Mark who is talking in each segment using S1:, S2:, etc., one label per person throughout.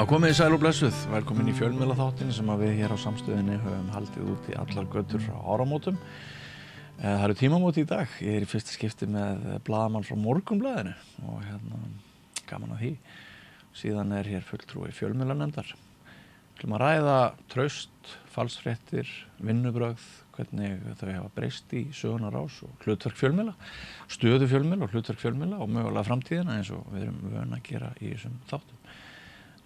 S1: Já, komið í sæl og blessuð, velkomin í fjölmiðlaþáttinn sem að við hér á Samstöðinni höfum haldið út í allar götur frá áramótum. Það eru tímamót í dag, ég í fyrsta skipti með blaðamann frá Morgunblaðinu og gaman að því. Síðan hér fulltrúi fjölmiðlanefndar. Við ætlum að ræða traust, falsfréttir, vinnubrögð, hvernig þau hafa breyst í sögunar ás og hlutverk fjölmiðla, stöðu fjölmiðla og hlutverk fjölmiðla og mögulega framtíðina eins og við erum vön að gera í þessum þáttum.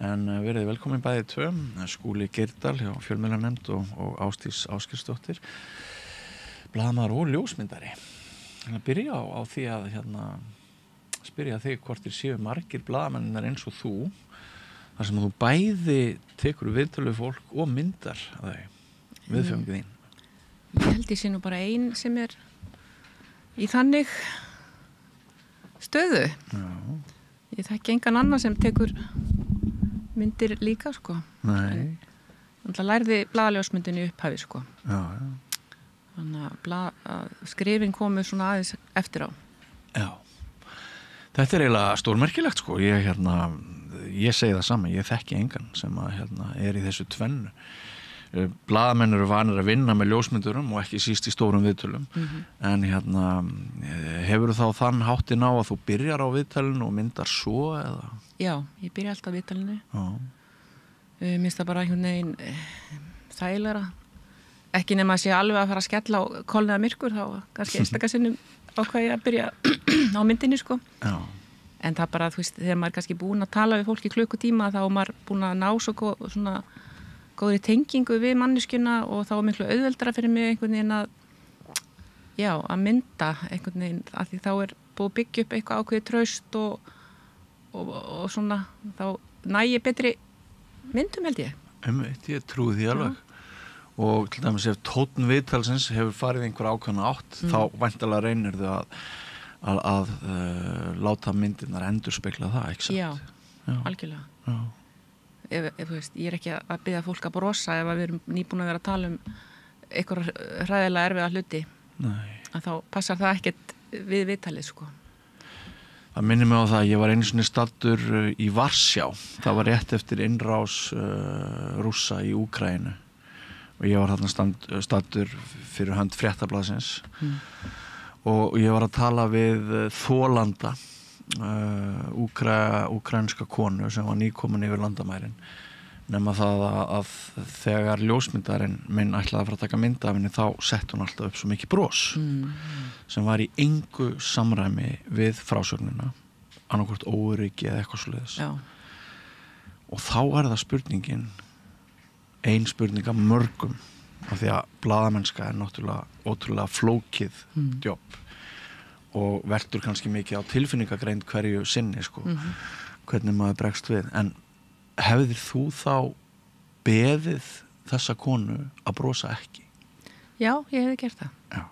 S1: En verið velkomin bæði tvö, Skúli Geirdal hjá fjölmiðlanefnd og Ásdís Ásgeirsdóttir, blaðamaður og ljósmyndari. Að byrja á því að spyrja þig hvort þér séu margir blaðamennar eins og þú, þar sem þú bæði tekur viðtölu fólk og myndar að þau, viðfengið þín.
S2: Ég held ég sé nú bara ein sem í þannig stöðu. Já. Ég þekki engan annan sem tekur myndir líka, sko.
S1: Nei.
S2: Þannig lærði blaðaljósmyndinni upphafi, sko.
S1: Já.
S2: Þannig að skrifin komu svona aðeins eftir á.
S1: Já. Þetta eiginlega stórmerkilegt, sko. Ég segi það saman, ég þekki engan sem að í þessu tvennu. Blaðamenn eru vanir að vinna með ljósmyndurum og ekki síst í stórum viðtölum. En hefur þá þann háttinn á að þú byrjar á viðtælinu og myndar svo eða?
S2: Já, ég byrja alltaf á viðtælinu. Mér finnst það bara einhvern veginn þægilegra. Ekki nema að sé alveg að fara að skella á kolniða myrkur, þá kannski einstakasinnum ákvað ég að byrja á myndinni, sko. Já. En það bara, þú veist, þegar maður er kannski búin að tala við fólk í klukkutíma, þá er maður búin að ná svo svona góðri tengingu við manneskjuna og þá er miklu auðveldara fyrir mig einhvern veginn að mynda einhvern veginn, af því þá er búið að byggja upp eitthvað ákveðið traust og svona, þá næ ég betri myndum, held ég.
S1: Ég trúi því alveg. Og til dæmis ef tónn viðtalsins hefur farið einhver ákveðna átt, þá væntanlega reynir þau að láta myndirnar endurspegla það, ekki satt?
S2: Já, algjörlega.
S1: Já.
S2: Þú veist, ég er ekki að biðja fólk að brosa ef við erum nýbúin að vera að tala eitthvað hræðilega erfiða hluti. Nei. Að þá passar það ekkert við viðtalið, sko.
S1: Það minnir mig á það að ég var einu sinni staddur í Varsjá. Það var rétt eftir innrás Rússa í Úkraínu og ég var þarna staddur fyrir hönd Fréttablaðsins og ég var að tala við þolanda úkraínska konu sem var nýkomin yfir landamærin, nema það að þegar ljósmyndarinn minn ætlaði að fara að taka mynda af henni, þá sett hún alltaf upp svo mikið bros sem var í engu samræmi við frásögnina, annarkvort óöryggi eða eitthvað svoleiðis.
S2: Já. Og
S1: þá það spurningin, ein spurning af mörgum, af því að blaðamennska er náttúrulega ótrúlega flókið jobb og veltur kannski mikið á tilfinningagreind hverju sinni, sko, hvernig maður bregst við. En hefðir þú þá beðið þessa konu að brosa ekki?
S2: Já, ég hefði gert það.
S1: Já,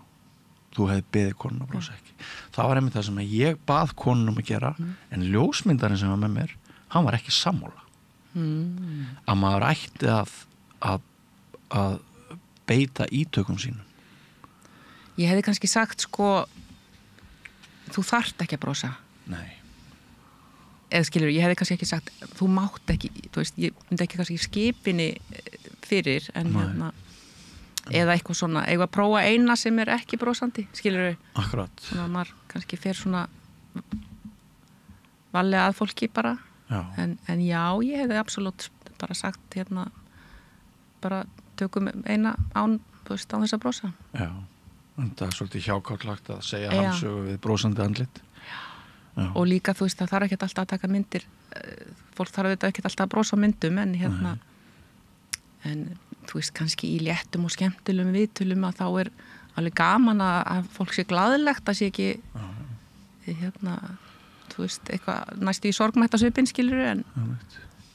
S1: þú hefði beðið konun að brosa ekki. Það var einmitt það sem ég bað konun að gera, en ljósmyndarinn sem var með mér, hann var ekki sammála. Að maður ætti að beita ítökum sínum.
S2: Ég hefði kannski sagt, sko, þú þarft ekki að brosa. Nei. Eða skilur, ég hefði kannski ekki sagt, þú mátt ekki, þú veist, ég myndi ekki kannski skipinni fyrir, en eða eitthvað svona, eitthvað að prófa eina sem er ekki brosandi, skilur. Akkurat. Svona að maður kannski fer svona valega að fólki bara. Já. En já, ég hefði absolutt bara sagt, bara tökum eina án, þú veist, án þess að brosa. Já. En það er svolítið hjákátlagt að segja hamsögu við brosandi andlit. Já. Og líka, þú veist, það þarf ekki alltaf að taka myndir, fólk þarf ekki alltaf að brosa á myndum, en en þú veist, kannski í léttum og skemmtilegum viðtölum að þá er alveg gaman að fólk sé glaðlegt, að sé ekki þú veist, eitthvað næstu í sorgmættasvipinn, skilur,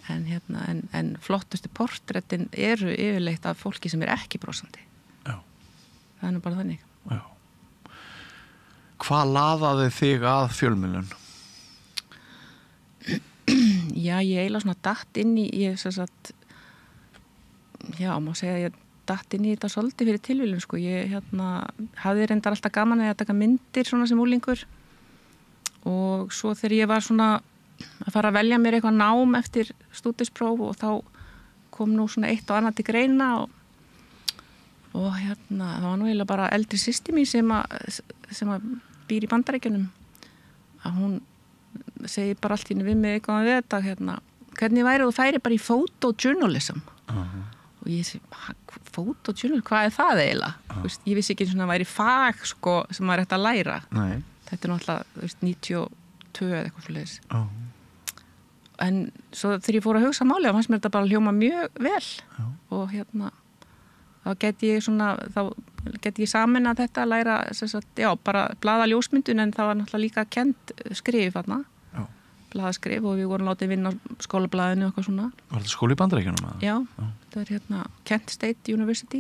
S2: en flottustu portrettin eru yfirleitt af fólki sem er ekki brosandi. Já. Það er nú bara þannig. Já.
S1: Hvað laðaði þig að fjölmiðlun?
S2: Já, ég eiginlega svona datt inn í, má segja að ég datt inn í þetta svolítið fyrir tilviljun, sko. Ég hafði reyndar alltaf gaman að taka myndir svona sem úlingur og svo þegar ég var svona að fara að velja mér eitthvað nám eftir stúdinspróf og þá kom nú svona eitt og annað til greina og hérna, það var nú eiginlega bara eldri systir mín sem að býr í Bandaríkjunum að hún segir bara allt í einu við mig eitthvað að þetta hérna, hvernig væri þú færi bara í photojournalism og ég segi, photojournalism, hvað er það eiginlega? Ég vissi ekki eins og það væri fag sko, sem maður ætti að læra.
S1: Nei.
S2: Þetta er náttúrulega 92 eða eitthvað svoleiðis. En svo þegar ég fór að hugsa málið, fannst mér þetta bara hljóma mjög vel og hérna þá geti ég saminað þetta að læra sagt, já, bara blaða ljósmyndun en það var náttúrulega líka kennt skrif þarna. Blaðaskrif og við vorum látið vinna á skólablaðinu og eitthvað svona.
S1: Var þetta skóli í Bandaríkjunum?
S2: Já, þetta er hérna Kent State University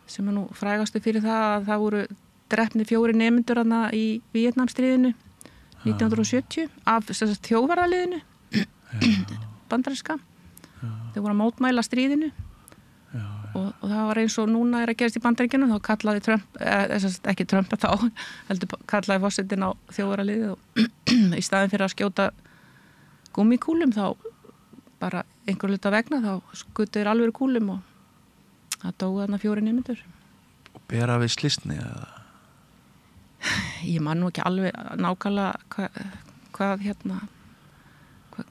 S2: sem er nú frægastu fyrir það að það voru drepni 4 nemendur þarna í Víetnamstríðinu 1970 af þjóðvarðaliðinu bandaríska. Þau voru að mótmæla stríðinu og það var eins og núna er að gerast í Bandaríkjunum þá kallaði Trump, ekki Trump þá, heldur kallaði forsetinn á þjóðvarðaliðið og í staðin fyrir að skjóta gúmmíkúlum þá bara einhver hluta vegna þá skutuður alvöru kúlum og það dói þarna 4 nemendur.
S1: Og bera við slysni eða?
S2: Ég man nú ekki alveg nákvæmlega hvað hérna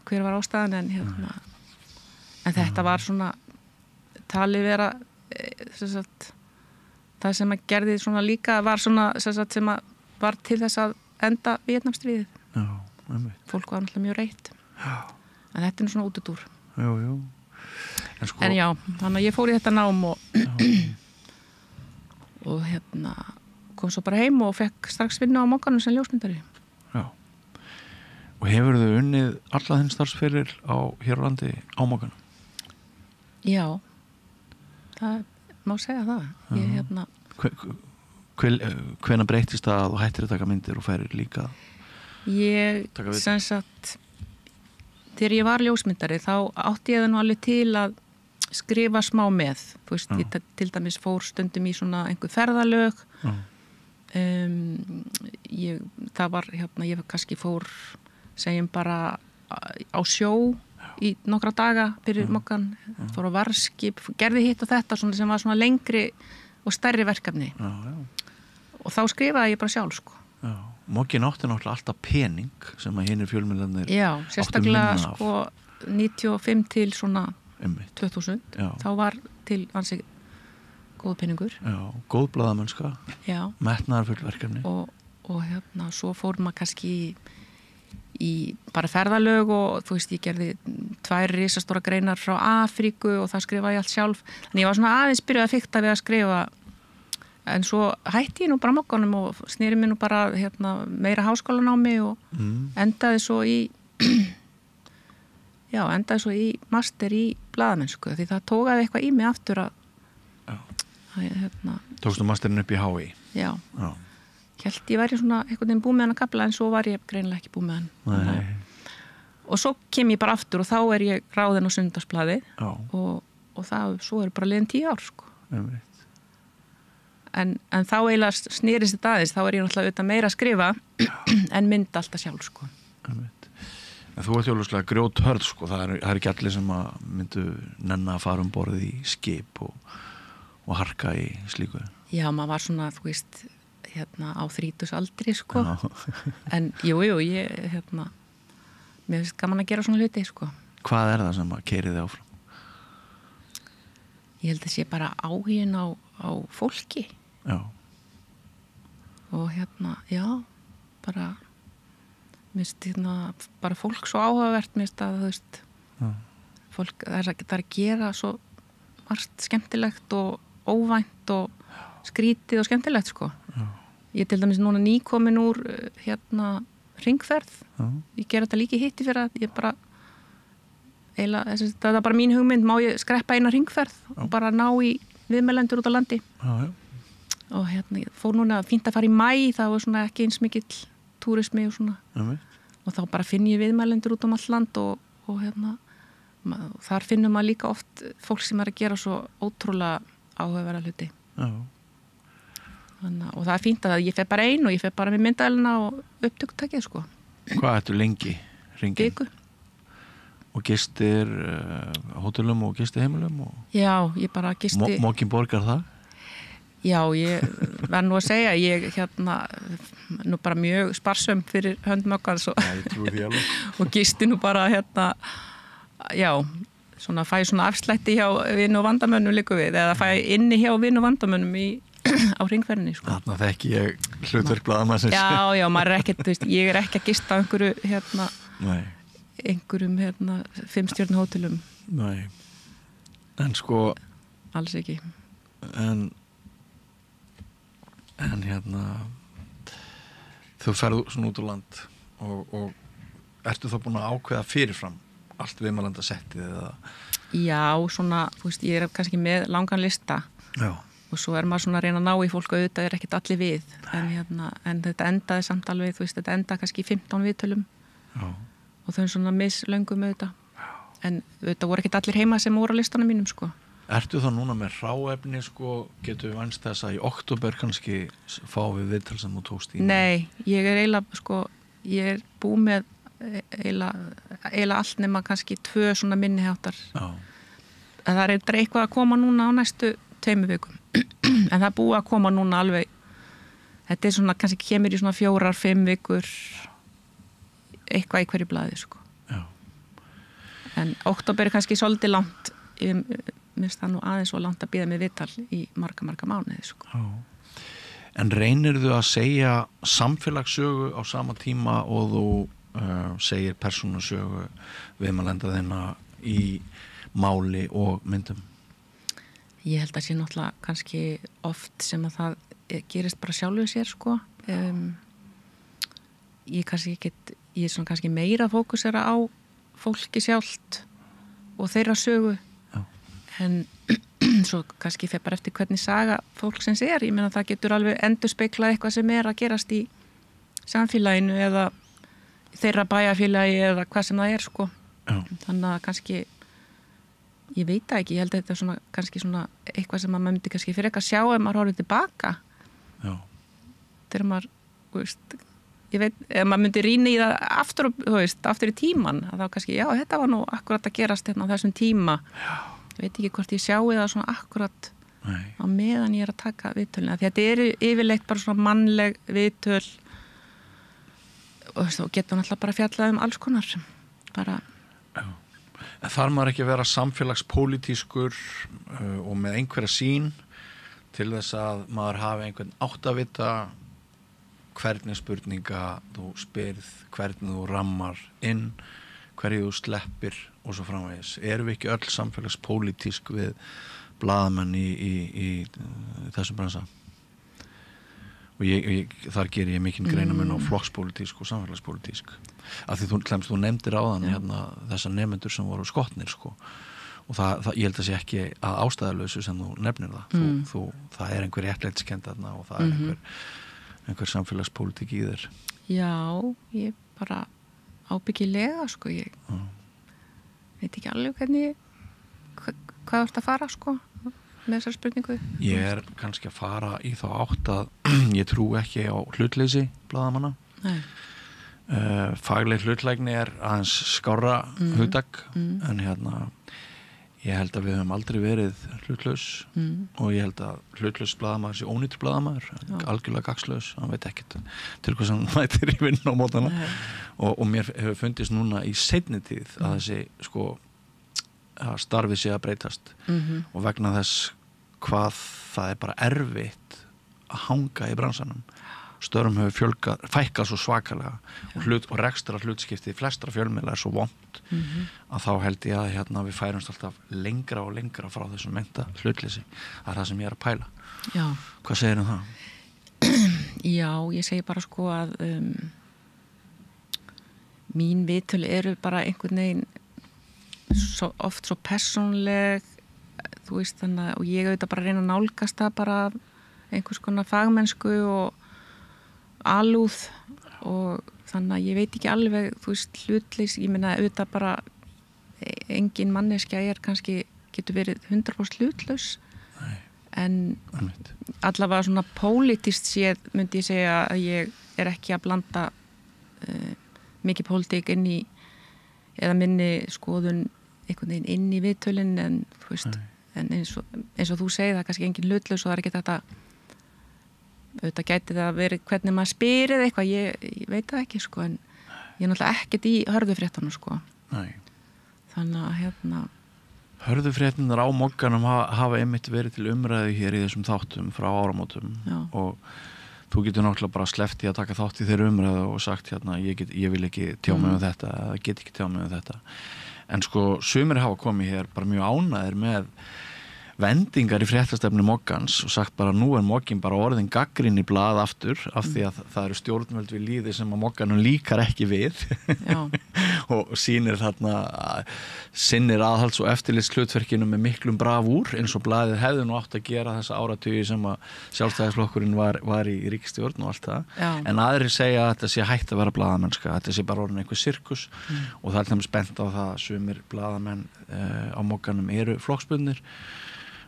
S2: hver var ástæðan en þetta var svona talið vera það sem að gerði svona líka var svona sem að var til þess að enda Víetnamstríðið.
S1: Já, einmitt.
S2: Fólk var náttúrulega mjög reitt. Já. En þetta er svona útudúr.
S1: Jú.
S2: En já, þannig að ég fór í þetta nám og hérna kom svo bara heim og fekk strax vinna á Mogganum sem ljósmyndari. Já.
S1: Og hefur þau unnið alla þinn starfsferil hér á landi á Mogganum?
S2: Já. Það má segja það. Ég hérna
S1: hvenær breytist það að þú hættir að taka myndir og færir líka
S2: ég sem sagt þegar ég var ljósmyndari þá átti ég það nú alveg til að skrifa smá með þú veist, ég til dæmis fór stundum í svona einhver ferðalög það var hérna, ég kannski fór segjum bara á sjó í nokkra daga fyrir Moggan fór á varskip, gerði hitt og þetta svona, sem var svona lengri og stærri verkefni og þá skrifaði ég bara sjálf sko.
S1: Moggin átti náttúrulega alltaf pening sem að hinir fjölmiðlarnir
S2: sérstaklega sko 95 til svona 2000 þá var til ansi góð peningur
S1: góð blaðamennska metnaðarfull verkefni
S2: og hérna svo fór maður kannski í bara ferðalög og þú veist ég gerði 2 risastóra greinar frá Afríku og það skrifaði ég allt sjálf en ég var svona aðeins byrjuð að fikta við að skrifa en svo hætti ég nú bara Mogganum og snýri mér nú bara hérna, meira háskólanámi og endaði svo í master í blaðamennsku því það tókaði eitthvað í mig aftur að
S1: Tókstu masterinn upp í HÍ?
S2: Já Hélt ég væri svona einhvern veginn búið með hann að kapla en svo var ég greinilega ekki búið með hann. Og svo kem ég bara aftur og þá er ég ráðin á Sunnudagsblaðið og það, svo er bara liðin 10 ár sko. En þá eiginlega snýrist þetta aðeins, þá er ég náttúrulega auðvitað meira að skrifa en mynda alltaf sjálf sko.
S1: En þú ert jólfslega grjóthörð sko, það er ekki allir sem að myndu nenna að fara borðið í skip og harka í slíku.
S2: Já, maður var svona, þú veist hérna á 30-aldri sko en jú, ég hérna mér finnst gaman að gera svona hluti sko.
S1: Hvað er það sem að keyrir þig áfram?
S2: Ég held að sé bara áhugin á fólki og hérna, bara mér finnst hérna bara fólk svo áhugavert mér finnst að þú veist fólk, það er að gera svo margt skemmtilegt og óvænt og skrítið og skemmtilegt sko Ég til dæmis núna nýkomin úr hérna hringferð. Ég ger þetta líka í hitti fyrir að ég bara það er bara mín hugmynd, má ég skreppa eina hringferð og bara ná í viðmælendur út á landi. Og hérna ég fór núna fínt að fara í maí, það var svona ekki eins mikill túrismi og svona. Og þá bara finn ég viðmælendur út allt land og hérna þar finnum maður líka oft fólk sem er að gera svo ótrúlega áhugaverða hluti. Og það er fínt að ég fer bara ein og ég fer bara með myndæluna og upptökutakið sko.
S1: Hvað ertu lengi hringinn.
S2: viku.
S1: Og gistir hótelum og gistir heimilum og
S2: Já, ég bara gisti
S1: Mókin borgar það?
S2: Já, ég verð nú að segja ég nú bara mjög sparsöm fyrir höndmökkans
S1: Já, ég trúi því alveg.
S2: og gisti nú bara já, svona fæ svona afslætti hjá vinn og vandamönnum líku við, eða fæ inni hjá vinn og vandamönnum á hringferðinni, sko.
S1: Þarna þekki ég hlutverk blaðamannsins.
S2: Já, maður ekkert, þú veist, ég ekki að gista á einhverju,
S1: Nei.
S2: einhverjum 5 stjörnu hótelum.
S1: Nei. En sko
S2: Alls ekki.
S1: En þú ferðu svona út á land og ertu þá búin að ákveða fyrirfram allt viðmælanda settið eða?
S2: Já, svona, þú veist, ég kannski með langan lista.
S1: Já.
S2: Og svo maður svona að reyna að ná í fólk og auðvitað ekkert allir við. En þetta endaði samt alveg, þú veist, þetta endaði kannski í 15 viðtölum.
S1: Já.
S2: Og þau svona mislöngum auðvitað. En auðvitað voru ekkert allir heima sem voru á listanum mínum, sko.
S1: Ertu þá núna með hráefni, sko, getur við vænst þess að í október kannski fá við viðtal sem þú tókst í?
S2: Nei, ég eiginlega, sko, ég búið með eiginlega allt nema kannski 2 svona minniháttar.
S1: Já.
S2: En það eitthvað að koma núna á næstu 2 vikum. En það búið að koma núna alveg, þetta svona, kannski kemur í svona 4-5 vikur, eitthvað í hverju blaði, sko.
S1: Já.
S2: En október kannski svolítið langt, mér finnst það nú aðeins svo langt að bíða með viðtal í marga mánuði, sko.
S1: Já. En reynirðu að segja samfélagssögu á sama tíma og þú segir persónusögu viðmælenda þinna í máli og myndum?
S2: Ég held að sé náttúrulega kannski oft sem að það gerist bara sjálfu sér, sko. Ég er svona kannski meira að fókusera á fólki sjálft og þeirra sögu.
S1: Já.
S2: En svo kannski fer bara eftir hvernig saga fólksins ég meina það getur alveg endurspeglað eitthvað sem að gerast í samfélaginu eða þeirra bæjarfélagi eða hvað sem það sko.
S1: Já.
S2: Þannig að kannski ég veit það ekki, ég held að þetta er svona kannski svona eitthvað sem maður myndi kannski fyrir eitthvað sjá ef maður horfið tilbaka.
S1: Já.
S2: Þegar maður, þú veist, ég veit, ef maður myndi rýna í það aftur, þú veist, aftur í tíman, þá kannski, já, þetta var nú akkurat að gerast hérna á þessum tíma.
S1: Já.
S2: Ég veit ekki hvort ég sjái það svona akkurat
S1: Nei.
S2: á meðan ég að taka viðtölina. Því þetta eru yfirleitt bara svona mannleg viðtöl og getur náttúrulega bara fjallað alls konar. Bara...
S1: Já. En þarf maður ekki að vera samfélagspólitískur og með einhverja sýn til þess að maður hafi einhvern áttavita hvernig spurninga þú spyrð, hvernig þú rammar inn, hverju þú sleppir og svo framvegis. Erum við ekki öll samfélagspólitísk við blaðamenn í þessum bransa? Og þar ger ég mikinn greinamun á flokkspólitísk og samfélagspólitísk. Af því þú nefndir áðan hérna, þessar nemendur sem voru skotnir sko. Og ég held að sé ekki að ástæðalausu sem þú nefnir það. Það er einhver réttlætiskennd þarna og það er einhver samfélagspólitík í þér.
S2: Já, ég bara ábyggilega sko. Ég veit ekki alveg hvernig hvað þú ert að fara sko með þessar spurningu.
S1: Ég er kannski að fara í þá átt að ég trú ekki á hlutleysi blaðamanna.
S2: Nei.
S1: Fagleg hlutlægni er aðeins skárra hugtak en hérna ég held að við höfum aldrei verið hlutlaus og ég held að hlutlaus blaðamaður sé ónýtur blaðamaður, algjörlega gagslaus, hann veit ekkert til hvað hann mætir í vinnu á mótana og mér hefur fundist núna í seinni tíð að þessi sko að starfið sé að breytast og vegna þess hvað það er bara erfitt að hanga í bransanum. Störfum hefur fækkað svo svakalega og rekstra hlutskipti flestra fjölmiðla er svo vont að þá held ég að hérna, við færumst alltaf lengra og lengra frá þessum meinta hlutleysi. Það er það sem ég er að pæla.
S2: Já.
S1: Hvað segir það?
S2: Já, ég segi bara sko að mín viðtöl eru bara einhvern veginn oft svo persónleg þú veist þannig og ég auðvitað bara reyna að nálgast það bara einhvers konar fagmennsku og alúð og þannig að ég veit ekki alveg þú veist hlutleys, ég meina auðvitað bara engin manneskja kannski getur verið 100% hlutlaus.
S1: Nei.
S2: En allavega svona pólitískt séð myndi ég segja að ég er ekki að blanda mikið pólitík inn í eða minni skoðun einhvern veginn inn í viðtölin en, þú veist, en eins og þú segir, það er kannski engin hlutlaus og það er ekki þetta auðvitað gæti það verið hvernig maður spyrir eitthvað, ég veit það ekki sko, en ég er náttúrulega ekkert í hörðufréttunum sko.
S1: Nei.
S2: Þannig að
S1: Hörðufréttunar á Mogganum hafa einmitt verið til umræðu hér í þessum þáttum frá áramótum. Já. Og þú getur náttúrulega bara sleppt í að taka þátt í þeirra umræðu og sagt hérna, ég vil ekki tjá mig um þetta eða get ekki tjá mig um þetta. En sko, sumir hafa komið hér bara mjög ánægðir með vendingar í fréttastefnu Moggans og sagt bara nú er Moggin bara orðin gagnrýni blað aftur af því að það eru stjórnvöld við lýði sem að Mogganum líkar ekki við og sýnir þarna sinnir aðhalds- og eftirlitshlutverkinu með miklum bravúr eins og blaðið hefði nú átt að gera þessa áratugi sem að Sjálfstæðisflokkurinn var í ríkisstjórn og allt það. Já. En aðrir segja að þetta sé hægt að vera blaðamennska, þetta sé bara orðin einhver sirkus og það er þeim spennt á það að sumir blaðamenn á Mogganum eru flokksbundnir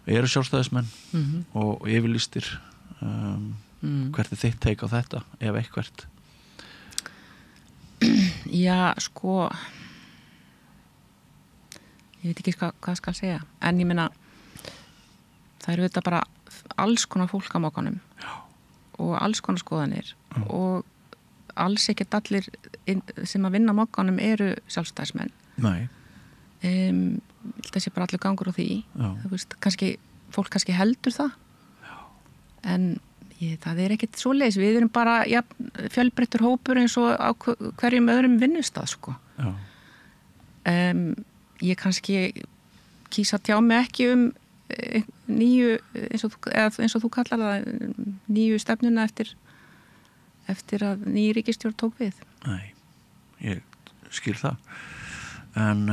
S1: eru sjálfstæðismenn og yfirlýstir hvert er þitt take á þetta ef eitthvert?
S2: Já, sko ég veit ekki hvað skal segja en ég meina það eru þetta bara alls konar fólk á Mogganum og alls konar skoðanir og alls ekkert allir sem að vinna á Mogganum eru sjálfstæðismenn. Nei. Það sé bara allir gangur á því þú veist, fólk kannski heldur það en það er ekkert svoleiðis, við erum bara fjölbreyttur hópur eins og á hverjum öðrum vinnustað sko. Ég kannski kýsa að tjá mig ekki um nýju eins og þú kallar það nýju stefnuna eftir að ný ríkisstjórn tók við.
S1: Nei, ég skil það en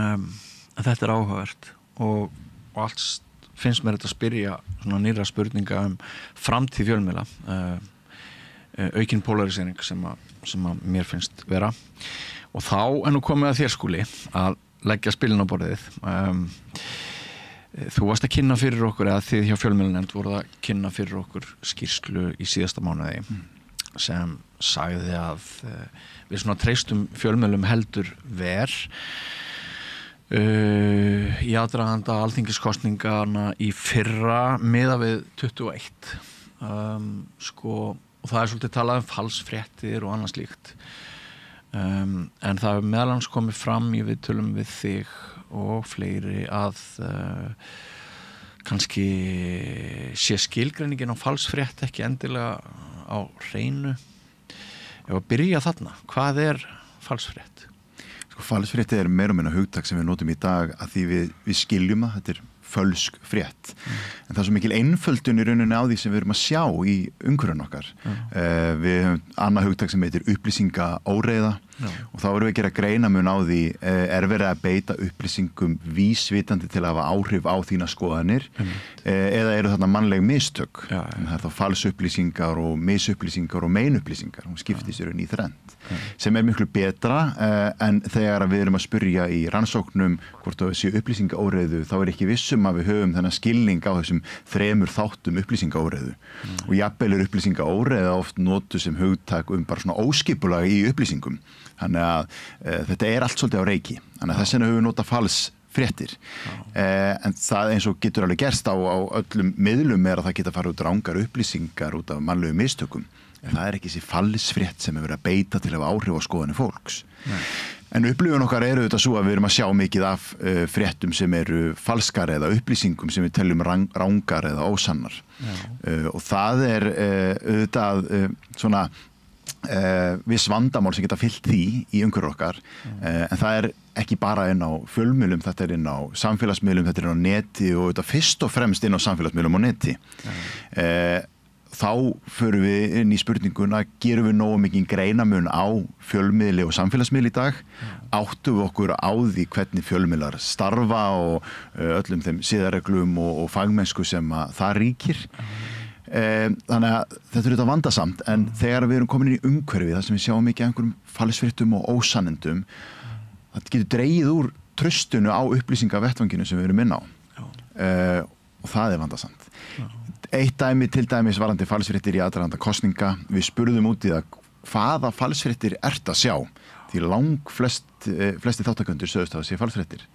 S1: þetta er áhugavert og allt finnst mér þetta að spyrja svona nýrra spurninga framtíð fjölmiðla aukin polarisering sem að mér finnst vera og þá nú komið að þér Skúli að leggja spilin á borðið þú varst að kynna fyrir okkur eða þið hjá fjölmiðlanefnd voruð að kynna fyrir okkur skýrslu í síðasta mánuði sem sagði að við svona treystum fjölmiðlum heldur í aðdraganda alþingiskosningarna í fyrra miða við 21 sko, og það er svolítið talað falsfréttir og annað slíkt en það hefur meðal annars komið fram í viðtölum við þig og fleiri að kannski sé skilgreiningin á falsfrétt ekki endilega á hreinu ef að byrja þarna, hvað er falsfrétt?
S3: Falsfrétt er meira og minna hugtak sem við notum í dag að því við skiljum að þetta er fölsk frétt en það er svo mikil einföldun í rauninni á því sem við erum að sjá í umhverfinu okkar við höfum annað hugtak sem heitir upplýsingaóreiða og þá erum við að gera greinamun á því er verið að beita upplýsingum vísvitandi til að hafa áhrif á þína skoðanir eða eru þarna mannleg mistök en það er þá falsupplýsingar og misupplýsingar og meinupplýsingar hún skiptist í rauninni í þrennt sem er miklu betra en þegar við erum að spyrja í rannsóknum hvort það sé upplýsingaóreiðu þá er ekki vissum að við höfum þennan skilning á þessum þremur þáttum upplýsingaóreiðu og jafnvel er upplýsingaóreiða oft notu sem hugtak bara svona óskipulag í upplýsingum þannig að þetta er allt svolítið á reiki þannig að þess vegna höfum við notað falsfréttir en það eins og getur alveg gerst á öllum miðlum er að það geta farið út rangar upplýsingar út af mannlegum mistökum en það er ekki þessi falsfrétt sem er verið að beita til að hafa áhrif á skoðanir fólks en upplifun okkar eru þetta svo að við erum að sjá mikið af fréttum sem eru falskar eða upplýsingum sem við teljum rangar eða ósannar og það er auðvitað svona viss vandamál sem geta fyllt því í umhverju okkar en það er ekki bara inn á fjölmiðlum, þetta er inn á samfélagsmiðlum, þetta er inn á neti og þetta fyrst og fremst inn á samfélagsmiðlum og neti þá förum við inn í spurninguna gerum við nógu mikið greinamun á fjölmiðli og samfélagsmiðli í dag áttum við okkur á því hvernig fjölmiðlar starfa og öllum þeim siðareglum og fagmennsku sem að það ríkir þannig að þetta er auðvitað vandasamt en þegar við erum komin inn í umhverfi þar sem við sjáum mikið einhverjum falsfréttum og ósannindum það getur dregið úr traustinu á upplýsingavettvanginu sem við erum inn á og það er vandasamt eitt dæmi til dæmis varðandi falsfréttir í aðdraganda kosninga við spurðum út í það hvaða falsfréttir ert að sjá því flesti þátttakendur sögðust að það sé falsfréttir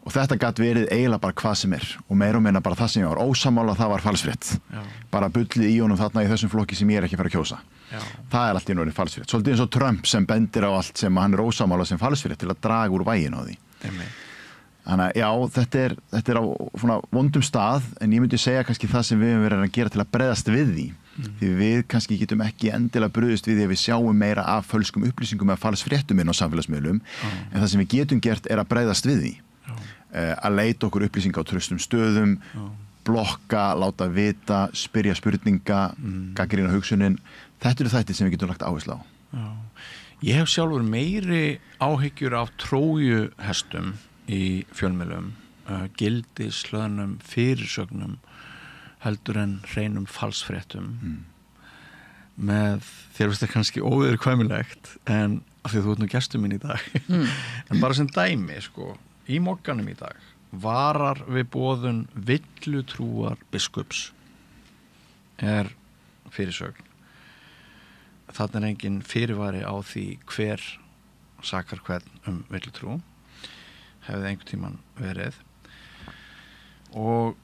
S3: og þetta gat verið eiginlega bara hvað sem og meira og meina bara það sem ég var ósammála það var falsfrétt bara bullið í honum þarna í þessum flokki sem ég ekki að fara að kjósa það allt í einu falsfrétt svolítið eins og Trump sem bendir á allt sem hann ósammála sem falsfrétt til að draga úr væginn á því þannig að já, þetta á svona vondum stað en ég myndi segja kannski það sem við höfum verið að gera til að bregðast við því því við kannski getum ekki endilega brugðist við því að við sjáum meira af fölskum upplýsingum eða falsfréttum inn á samfélagsmiðlum en það sem við getum gert að bregðast við því að leita okkur upplýsinga á traustum stöðum blokka, láta vita spyrja spurninga, gagnrýna hugsunin þetta eru þættir sem við getum lagt áherslu á
S1: Ég hef sjálfur meiri áhyggjur af trójuhestum í fjölmiðlum gildislöðnum, fyrirsögnum heldur en hreinum falsfréttum með þér veist það kannski óviðurkvæmilegt en af því að þú ert nú gestur minn í dag en bara sem dæmi sko í Mogganum í dag varar við boðun villutrúar biskups fyrirsögn þarna engin fyrirvari á því hver sakar hvern villutrú hefði einhvern tímann verið og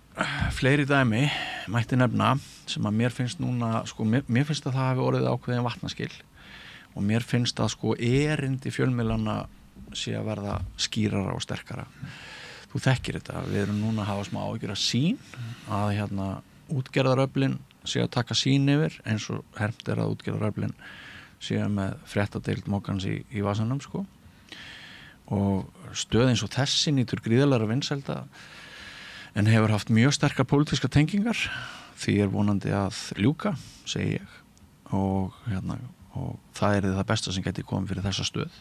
S1: fleiri dæmi mætti nefna sem að mér finnst núna sko, mér finnst að það hafi orðið ákveðin vatnaskil og mér finnst að sko erindi fjölmiðlanna sé að verða skýrara og sterkara þú þekkir þetta, við erum núna að hafa smá áhyggjur af sýn að útgerðaröflin sé að taka sýn yfir eins og hermt að útgerðaröflin sé með fréttadeild Moggans í vasanum sko og stöð eins og þessi nýtur gríðarlega vinsælda en hefur haft mjög sterkar pólitískar tengingar því vonandi að ljúka, segi ég og það það besta sem geti komið fyrir þessa stöð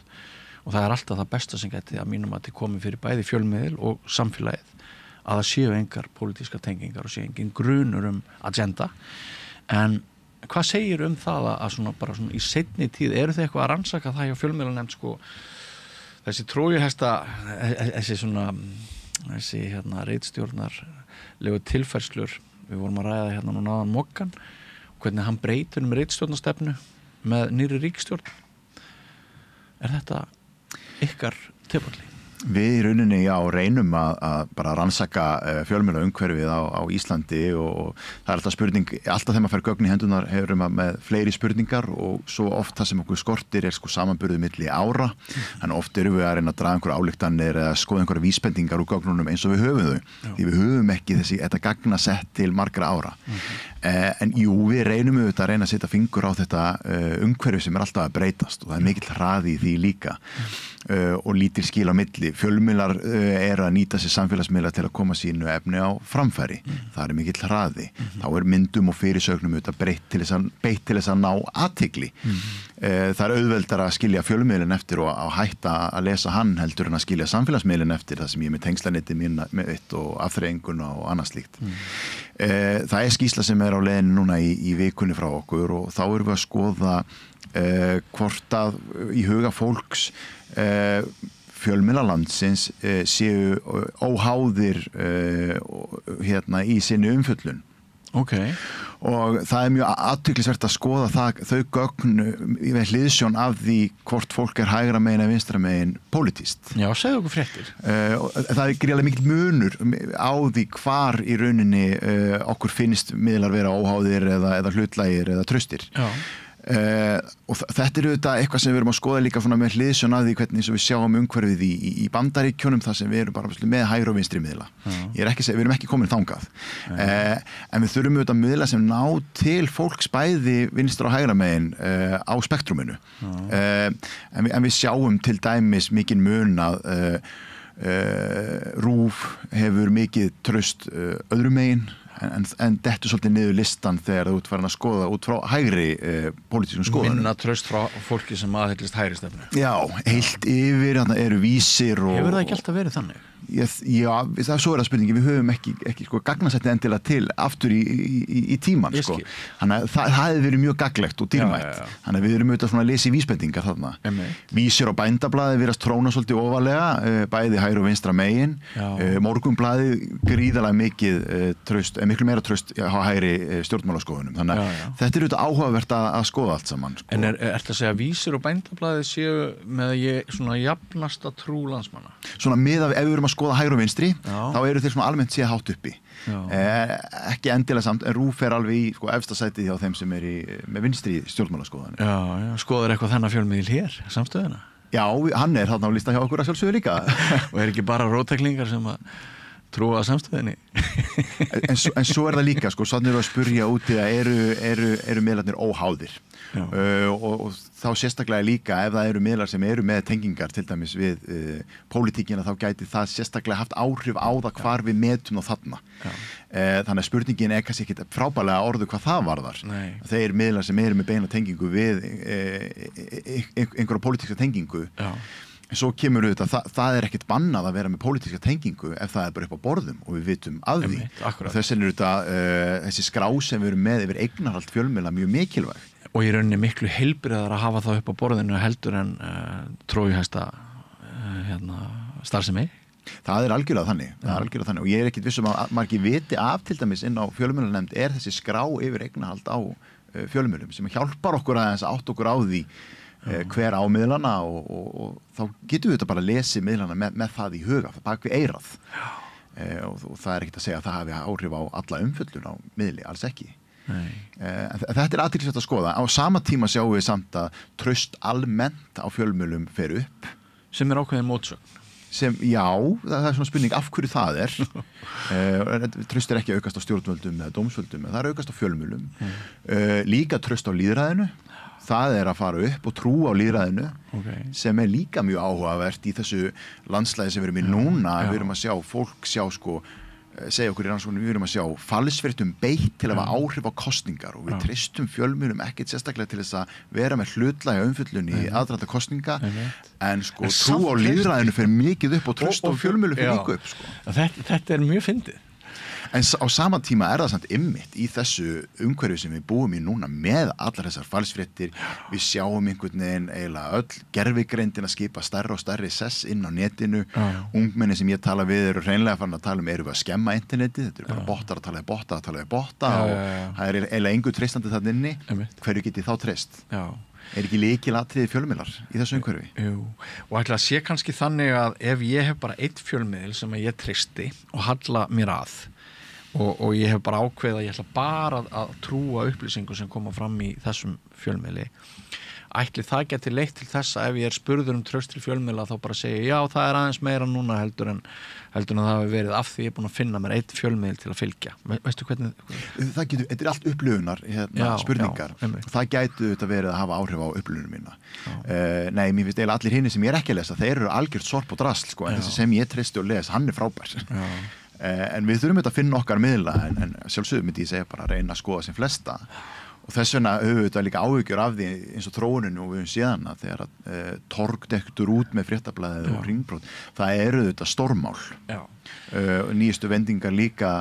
S1: og það alltaf það besta sem geti að mínum að komið fyrir bæði fjölmiðil og samfélagið að það séu engar pólitískar tengingar og séu engin grunur agenda en hvað segir það að svona bara svona í seinni tíð eru þið eitthvað að rannsaka það hjá fjölmiðlanefnd sko þessi trójuhesta þessi ritstjórnarlegu tilfærslur við vorum að ræða núna áðan Moggan og hvernig hann breytir ritstjórnarstefnu með nýrri ríkisstjórn þetta ykkar tilfælli?
S3: Við í rauninni reynum að bara rannsaka fjölmiðla umhverfið á Íslandi og það alltaf spurning, alltaf þegar maður fær gögn í hendunar hefur maður með fleiri spurningar og svo oft það sem okkur skortir sko samanburður milli ára, þannig oft erum við að reyna að draga einhverja ályktanir eða skoða einhverja vísbendingar úr gögnunum eins og við höfum þau því við höfum ekki þetta gagnasett til margra ára en jú, við reynum auðvitað að reyna að setja fingur á þetta umhverfið sem alltaf að breytast og það mikill hraði í því líka og lítil skil á milli fjölmiðlar að nýta sér samfélagsmiðla til að koma sínu efni á framfæri það mikill hraði þá myndum og fyrirsögnum auðvitað beitt til þess að ná athygli það auðveldara að skilja fjölmiðlinn eftir og að hætta að lesa hann heldur en að skilja samfélagsmiðlinn eftir það sem ég með tengslanetti mitt og afþreyinguna og annað slíkt það skýrsla sem á leiðinni núna í vikunni frá okkur og þá erum við að skoða hvort að í huga fólks fjölmiðlalandsins séu óháðir í sinni umfjöllun og það mjög athyglisvert að skoða þau gögn í hliðsjón af því hvort fólk hægra megin eða vinstra megin pólitískt.
S1: Já, segðu okkur fréttir.
S3: Það gríðarlega mikill munur á því hvar í rauninni okkur finnst miðlar vera óháðir eða hlutlægir eða traustir. Já. Og þetta auðvitað eitthvað sem við erum að skoða líka með hliðsjón af því hvernig við sjáum umhverfið í Bandaríkjunum þar sem við erum bara með hægri og vinstri miðla við erum ekki komin þangað en við þurfum auðvitað miðla sem ná til fólks bæði vinstra og hægra megin á spektruminu en við sjáum til dæmis mikinn mun að RÚV hefur mikið traust öðru megin en dettur svolítið niður listan þegar þú ert farin að skoða út frá hægri pólitískum skoðunum.
S1: Minna traust frá fólki sem aðhyllist hægri stefnu.
S3: Já, heilt yfir, eru vísir og...
S1: Hefur það ekki alltaf verið þannig?
S3: það svo það spurningi, við höfum ekki sko gagnasetti endilega til aftur í tíman sko. Þannig að það hefði verið mjög gaglegt og dýrmætt. Þannig að við erum auðvitað svona að lesa í vísbendingar þarna. Vísir á Bændablaðið virðast tróna svolítið ofarlega, bæði hægri og vinstra megin. Morgunblaðið gríðarlega mikið traust, miklu meira traust á hægri stjórnmálaskoðunum. Þannig að þetta er auðvitað áhugavert að skoða allt saman sko.
S1: En ertu að segja að Vísir og Bændablaðið séu með svona jafnasta trú landsmanna? Svona
S3: ef við erum að skoða hægri og vinstri, þá eru þeir svona almennt séð hátt uppi. Ekki endilega samt, en RÚV fer alveg í sko, efsta sætið hjá þeim sem með vinstri stjórnmálaskoðanir.
S1: Já, skoðar eitthvað þennan fjölmiðil hér, samstöðuna?
S3: Já, hann er þarna á lista hjá okkur að sjálfsögðu líka.
S1: Og ekki bara róttæklingar sem að trúa að samstöðinni?
S3: en svo það líka, sko, svo erum við að spurja úti að eru miðlarnir óháðir. Og þá sérstaklega líka ef það eru miðlar sem eru með tengingar til dæmis við pólitíkina, þá gæti það sérstaklega haft áhrif á það hvar við metum og þarna. Þannig að spurningin kannski ekki frábærlega orðu hvað það varðar. Þeir miðlar sem eru með beina tengingu við einhverja pólitíska tengingu. En svo kemur auðvitað, það ekkert bannað að vera með pólitíska tengingu ef það bara upp á borðum og við vitum af því. Og þess vegna þessi skrá sem við erum með yfir eignarhald fjölmiðla mjög mikilvæg.
S1: Og í rauninni miklu heilbriðar að hafa það upp á borðinu heldur en trójuhæsta starfsemi.
S3: Það er algjörlega þannig. Og ég er ekkert viss að margir viti af til dæmis inn á fjölmiðlanefnd þessi skrá yfir eignarhald á fjölmiðlum sem hjálpar okkur aðeins að átta okkur á því hver á miðlana og þá getum við þetta bara að lesi miðlana með það í huga, bak við eyrað. Og það er ekkert að segja að það hafi áhrif á alla umfjöllun á miðli, alls ekki. Þetta er athyglisvert að skoða. Á sama tíma sjáum við samt að traust almennt á fjölmiðlum fer upp.
S1: Sem er ákveðin mótsögn.
S3: Já, það er svona spurning af hverju það er. Traust er ekki aukast á stjórnvöldum eða dómsvöldum, það er aukast á fjölmiðlum. Líka traust á lýðræðinu. Það er að fara upp og trú á lýðræðinu sem er líka mjög áhugavert í þessu landslæði sem við erum í núna. Við erum að sjá fólk segja okkur í rannsóknum, við erum að sjá falsfréttum beitt til að hafa áhrif á kosningar og við treystum fjölmiðlum ekkert sérstaklega til þess að vera með hlutlæga umfjöllun í aðdraganda kosninga en sko trú á lýðræðinu fer mikið upp og traust á fjölmiðlum fer líka upp sko.
S1: Þetta er mjög fyndið.
S3: En á sama tíma það samt einmitt í þessu umhverfi sem við búum í núna með allar þessar falsfréttir. Við sjáum einhvern veginn eiginlega öll gervigreindin að skipa stærri og stærri sess inn á netinu. Ungmenni sem ég tala við eru hreinlega farin að tala erum við að skemma internetið. Þetta eru bara bottar að tala við botta og það er eiginlega engu treystandi þarna inni. Hverju geti þá treyst? Er ekki lykilatriði fjölmiðlar í þessu umhverfi?
S1: Jú, og ætla að sé kannski þannig að ef ég hef bara einn fjölmiðil sem ég treysti og halla mér að og ég hef bara ákveðið að ég ætla bara að trúa upplýsingu sem koma fram í þessum fjölmiðli. Ætli það geti leitt til þess að ef ég er spurður traust til fjölmiðla þá bara segja já, það er aðeins meira núna heldur en það hafi verið af því ég er búin að finna mér einn fjölmiðil til að fylgja. Veistu hvernig?
S3: Þetta er allt upplifunar spurningar. Það gætu þetta verið að hafa áhrif á upplifunum mína. Nei, mér finnst eiginlega allir hinni sem ég er ekki að lesa, þeir eru algjört sorp og drasl sko, en þessi sem ég treysti og les, hann er frábær. En við þurfum þetta að finna okkar miðla en sjálfsögum myndi ég segja bara að reyna að skoða sem flesta og þess vegna höfum við þetta líka áhyggjur af því eins og þróuninu og við höfum séðan að þegar Torg dektur út með Fréttablaðið og Hringbrot, það eru þetta stórmál. Nýjustu vendingar líka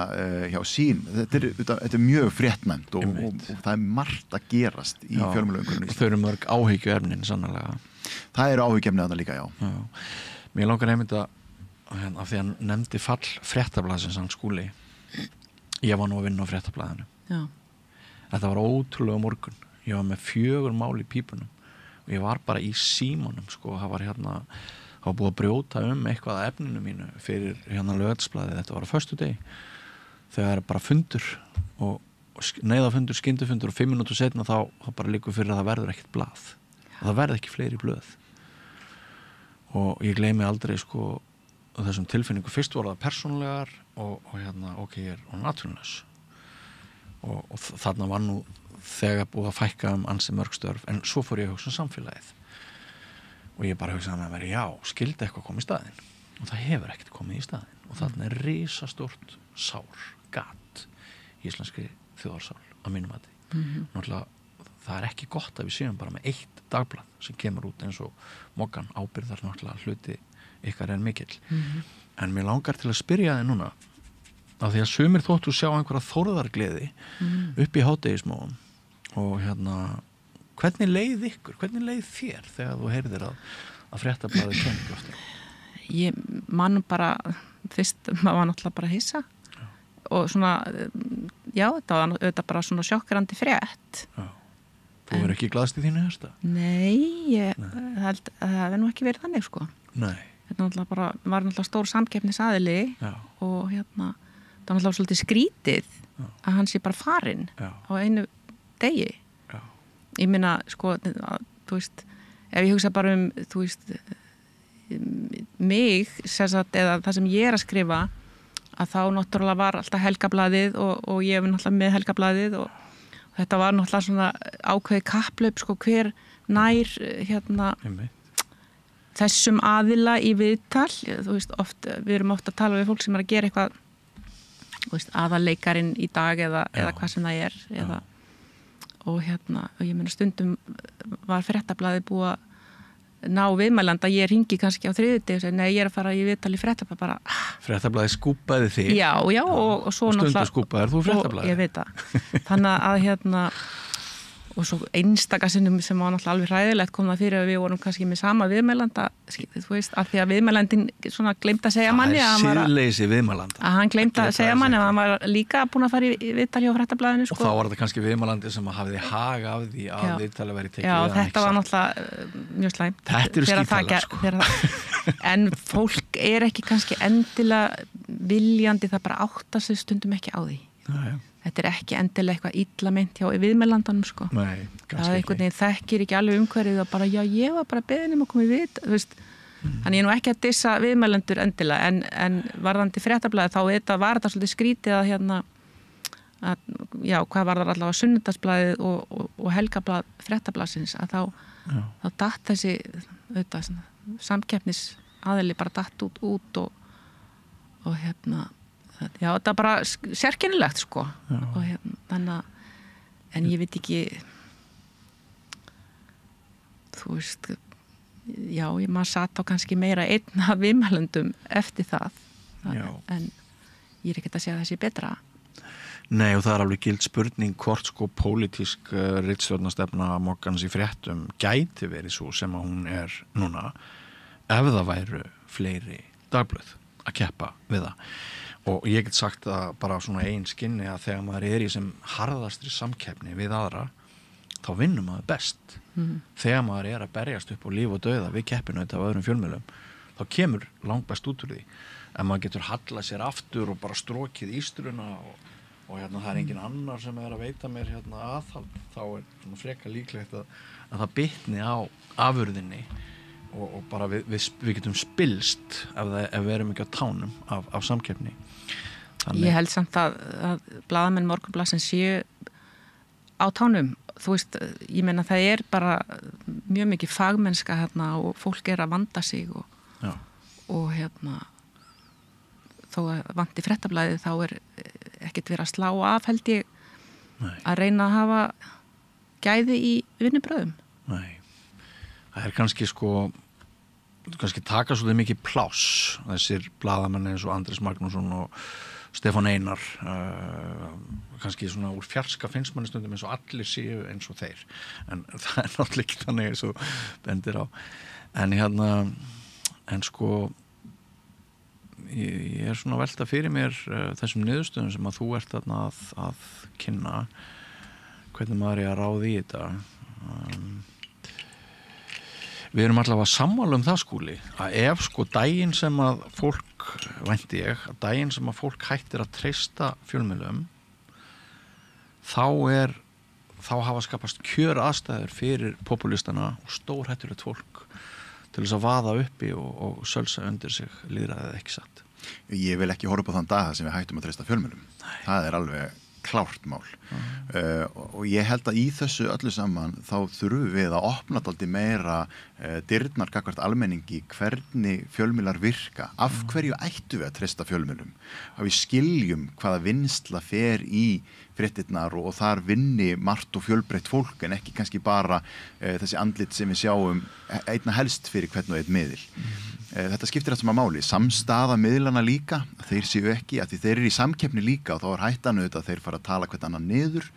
S3: hjá Sín, þetta er mjög fréttnæmt og það er margt að gerast í fjölmiðlaumhverfinu.
S1: Og þau eru mörg áhyggjuefnin sannarlega.
S3: Það eru áhyggjuefni þarna líka, já.
S1: Mér langar einmitt að af því að hann nefndi fall Fréttablaðsins hann Skúli. Ég var nú að vinna á Fréttablaðinu. Þetta var ótrúlega morgun. Ég var með 4 mál í pípunum og ég var bara í símanum sko. Það var búið að brjóta eitthvað að efninu mínu fyrir Laugardagsblaðið. Þetta var á föstudegi þegar bara fundur og neyðafundur, skyndifundur og 5 mínútur seinna þá bara liggur fyrir að það verður ekkert blað og það verður ekki fleiri blöð og ég gleymi aldrei sko þessum tilfinningu. Fyrst voru það persónlegar og ég er naturlaus og þarna var nú þegar búið að fækka ansi mörg störf en svo fór ég að hugsa samfélagið og ég bara hugsaði með mér já, skildi eitthvað koma í staðinn og það hefur ekkert komið í staðinn og þarna er risastórt sár, gat í íslenskri þjóðarsál að mínum mati. Náttúrulega það er ekki gott að við séum bara með eitt dagblað sem kemur út eins og Moggan ábyrgðar náttúrulega hluti ykkar er mikill. En mér langar til að spyrja þig núna, af því að sumir þóttu sjá einhverja þórðargleði upp í hádegismóum og hvernig leið ykkur, hvernig leið þér þegar þú heyrðir að Fréttablaðið kemur loftið?
S2: Ég man bara, fyrst maður var náttúrulega bara hissa og svona, já, þetta var auðvitað bara svona sjokkrandi frétt.
S1: Já. Þú verður ekki glaðst í þínu hérsta?
S2: Nei, ég held að það hefði nú ekki verið þannig, sko.
S1: Nei.
S2: Þetta var náttúrulega stór samkeppnisaðili og það var náttúrulega svolítið skrítið að hann sé bara farinn á einu degi. Já. Ég meina, sko, þú veist, ef ég hugsa bara þú veist, mig, sérsagt, eða það sem ég er að skrifa, að þá náttúrulega var alltaf Helgablaðið og ég var náttúrulega með Helgablaðið og þetta var náttúrulega svona ákveðið kapplaup, sko, hver nær þessum aðila í viðtal. Þú veist, við erum oft að tala við fólk sem er að gera eitthvað, þú veist, aðalleikarinn í dag eða hvað sem það er og og ég meina stundum var Fréttablaðið búið að ná viðmælanda, ég ringi kannski á þriðjudegi og segi, nei, ég er að fara í viðtal í Fréttablaðið bara.
S1: Fréttablaðið skúpaði þig? Já,
S2: og svo náttúrulega.
S1: Stundu skúpaðir þú Fréttablaðið?
S2: Ég veit það. Þannig að og svo einstaka sinnum sem var náttúrulega alveg hræðilegt kom það fyrir að við vorum kannski með sama viðmælanda, þú veist, af því að viðmælandinn svona gleymdi að segja manni
S1: að síðleysi viðmælanda.
S2: Að hann gleymdi að segja manni að hann var líka búin að fara í viðtal hjá Fréttablaðinu, sko.
S1: Og þá var þetta kannski viðmælandi sem hafði hag af því að viðtali væri tekið við hann.
S2: Já, þetta var náttúrulega mjög slæmt.
S1: Þetta eru skítalega,
S2: sko. En fólk er ekki kannski endilega viljandi, það bara áttar sig stundum ekki á því. Þetta er ekki endilega eitthvað illa meint hjá viðmælandanum, sko.
S1: Nei, kannski
S2: það einhvern veginn þekkir ekki alveg umhverfið og bara, já, ég var bara beðin að koma í við, þú veist. Þannig ég er nú ekki að dissa viðmælendur endilega, en varðandi Fréttablaðið, þá var þetta svolítið skrítið að já, hvað var það allavega Sunnudagsblaðið og Helgablað Fréttablaðsins, að þá datt þessi, auðvitað, samkeppnisaðili bara datt út og já, þetta er bara sérkennilegt, sko. Og þannig að, en ég veit ekki, þú veist, já, maður satt á kannski meira einn af viðmælendum eftir það. En ég er ekkert að segja þessi betra.
S1: Nei, og það er alveg gild spurning hvort, sko, pólitísk ritstjórnarstefna Moggans í fréttum gæti verið svo sem að hún er núna, ef það væru fleiri dagblöð að keppa við það. Og ég get sagt það bara svona eigin skinni að þegar maður er í sem harðastri samkeppni við aðra, þá vinnum maður best. Þegar maður er að berjast upp á líf og dauða við keppinaut af öðrum fjölmiðlum, þá kemur langt best út úr því. En maður getur hallað sér aftur og bara strokið ístruna og það er engin annar sem er að veita mér aðhald, þá er svona freka líklegt að það bitni á afurðinni og bara við getum spilst ef við erum ekki á tánum af samkeppni.
S2: Ég held samt að blaðamenn Morgunblaðsins séu á tánum. Þú veist, ég meina það er bara mjög mikið fagmennska og fólk er að vanda sig og þó að vanti Fréttablaðið þá er ekkert verið að slá af, held ég. Nei. Að reyna að hafa gæði í vinnubröðum.
S1: Nei, það er kannski taka svolítið mikið pláss þessir blaðamenn eins og Andrés Magnússon og Stefán Einar, kannski svona úr fjarska finnst manni stundum eins og allir séu eins og þeir, en það er náttúrulega ekki þannig eins og bendir á. En sko ég er svona að velta fyrir mér þessum niðurstöðum sem að þú ert þarna að kynna, hvernig maður er að ráða í þetta. Við erum allavega sammála það, Skúli, að ef sko daginn sem að fólk, vænti ég, að daginn sem að fólk hættir að treysta fjölmiðlum, þá hafa skapast kjör aðstæður fyrir populistana og stórhættulegt fólk til þess að vaða uppi og sölsa undir sig lýðræðið, ekki satt.
S3: Ég vil ekki horfa upp á þann dag sem við hættum að treysta fjölmiðlum. Nei. Það er alveg klárt mál. Og ég held að í þessu öllu saman þá þurfum við að opna dálítið meira dyrnar gagnvart almenningi hvernig fjölmiðlar virka. Af hverju ættu við að treysta fjölmiðlum? Að við skiljum hvaða vinnsla fer í fréttirnar og þar vinni margt og fjölbreytt fólk en ekki kannski bara þessi andlit sem við sjáum einna helst fyrir hvern og einn miðil. þetta skiptir allt saman máli, samstaða miðlana líka, þeir séu ekki að því þeir eru í samkeppni líka og þá hættan auðvitað að þeir fara að tala hvern annan niður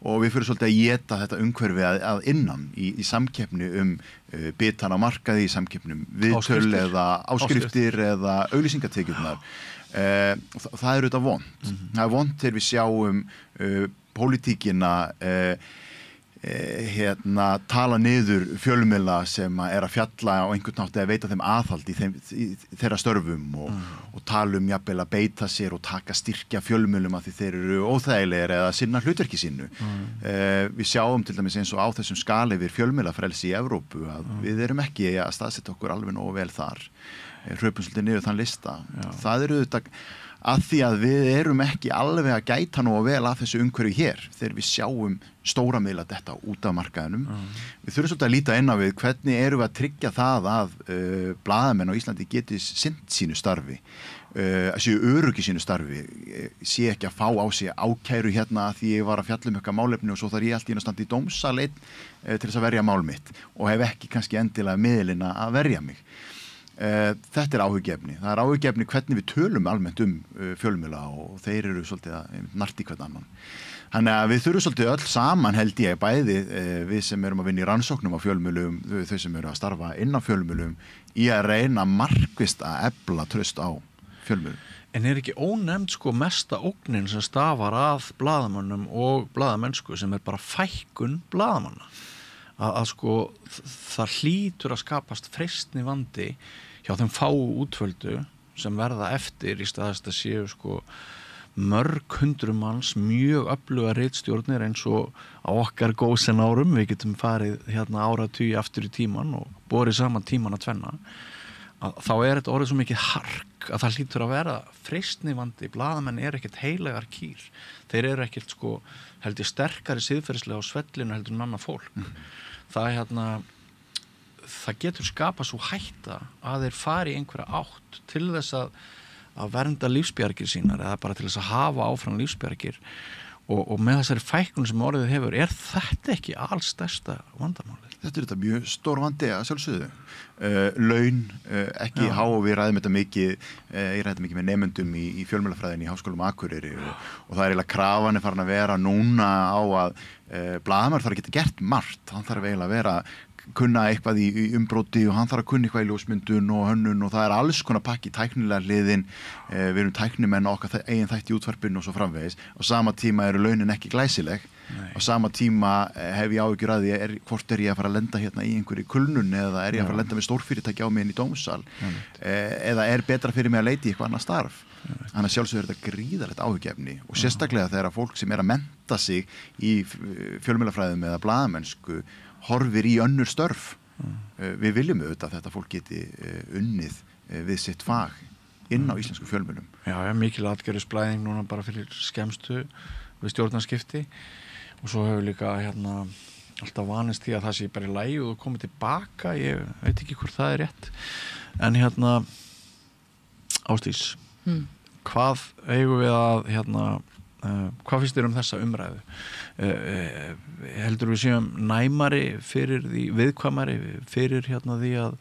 S3: og við fyrir svolítið að éta þetta umhverfi að innan í samkeppni bitan á markaði, í samkeppni viðtöl eða áskriftir eða auglýsingatekjurnar. Það er auðvitað vont. Það er vont þegar við sjáum pólitíkina tala niður fjölmiðla sem að fjalla á einhvern nátt eða veita þeim aðhald í þeirra störfum og tala jafnvel að beita sér og taka styrkja fjölmiðlum að því þeir eru óþægilegir eða sinna hlutverki sínu. Við sjáum til dæmis eins og á þessum skala yfir fjölmiðlafrelsi í Evrópu að við erum ekki að staðsetja okkur alveg nógu vel þar. Hröpum svolítið niður þann lista. Það eru auðvitað að því að við erum ekki alveg að gæta nú vel að þessu umhverfi hér þegar við sjáum stóra miðla þetta út af markaðinum. Við þurfum svolítið að líta inn á við hvernig erum við að tryggja það að blaðamenn á Íslandi geti sinnt sínu starfi, að séu öruggi sínu starfi, sé ekki að fá á sig ákæru hérna að því ég var að fjalla eitthvað málefni og svo þarf ég allt í einu að standa í dómsal til þess að verja mál mitt og hef ekki kannski endilega miðlina að verja mig. Þetta er áhugjefni. Það er áhugjefni hvernig við tölum almennt fjölmiðla og þeir eru svolítið að narti hvern annan. Þannig að við þurfum svolítið öll saman held ég bæði við sem erum að vinna í rannsóknum á fjölmiðlum, þau sem eru að starfa inn á fjölmiðlum í að reyna markvisst að efla traust á fjölmiðlum.
S1: En er ekki ónefnd mesta ógnin sem stafar að blaðamönnum og blaðamennsku sem er bara fækkun blaðamanna? Að það hlýtur að skapast freistni vandi hjá þeim fáu útvöldu sem verða eftir í staðist að séu mörg hundruð manns mjög öfluga ritstjórnir eins og á okkar gósen árum, við getum farið áratugi aftur í tíman og borið saman tíman að tvenna, að þá er þetta orðið svo mikið hark að það hlýtur að vera freistni vandi. Blaðamenn er ekkert heilagar kýr, þeir eru ekkert held ég sterkari siðferðislega á svellinu heldur en annað fólk. Það getur skapað svo hætta að þeir fari í einhverja átt til þess að vernda lífsbjargir sínar eða bara til þess að hafa áfram lífsbjargir og með þessari fækkun sem orðið hefur, er þetta ekki alls stærsta vandamálið?
S3: Þetta er þetta mjög stór vandi að sjálfsögðu. Laun, ekki há og við ræðum þetta mikið, ég ræði mikið með nemendum í fjölmiðlafræðinni í Háskólum Akureyri og það er eiginlega krafan farin að vera núna á að blaðamaður þarf að geta gert margt, hann þarf eiginlega að vera kunna eitthvað í umbróti og hann þarf að kunna eitthvað í ljósmyndun og hönnun og það er alls konar pakki tæknilega hliðin, við erum tæknimenn okkar eigin þætti í útvarpinu og svo framvegis. Á sama tíma eru launin ekki glæsileg. Á sama tíma hef ég áhyggjur að því hvort er ég að fara að lenda hérna í einhverju kulnun eða er ég að fara að lenda með stórfyrirtæki á mig inn í dómsal eða er betra fyrir mig að leita í eitthvað annað starf. Þannig að sjálfsögur er þetta gríðarlegt áhyggjefni og sérstaklega þegar fólk sem er að mennta sig í fjölmiðlafræðum eða blaðamennsku horfir í önnur störf. Við viljum auðvitað að þetta fólk geti unnið við sitt fag inn á íslensku fjölmiðlum.
S1: Já, mikil atgerðisblæðing núna bara fyrir skemmstu við stjórnarskipti og svo hefur líka alltaf vanist því að það sé bara í lagi og komið tilbaka, ég veit ekki hvort það er rétt. En Ásdís, hvað eigum við að hvað finnst þér þessa umræðu? Heldur við séum næmari fyrir því, viðkvæmari fyrir því að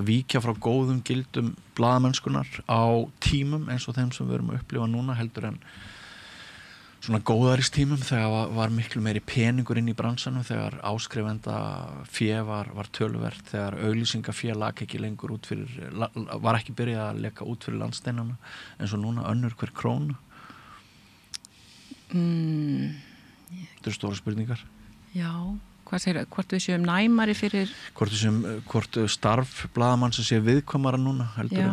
S1: víkja frá góðum gildum blaðamennskunar á tímum eins og þeim sem við erum að upplifa núna heldur en svona góðaristímum þegar var miklu meiri peningur inn í bransanum, þegar áskrifenda fé var töluvert, þegar auglýsingafé lag ekki lengur út fyrir, var ekki byrjað að leka út fyrir landsteinana eins og núna önnur hver króna. Þetta eru stóra spurningar. Já, hvað segir, hvort við séum næmari fyrir hvort starf blaðamann sem sé viðkvæmara núna heldur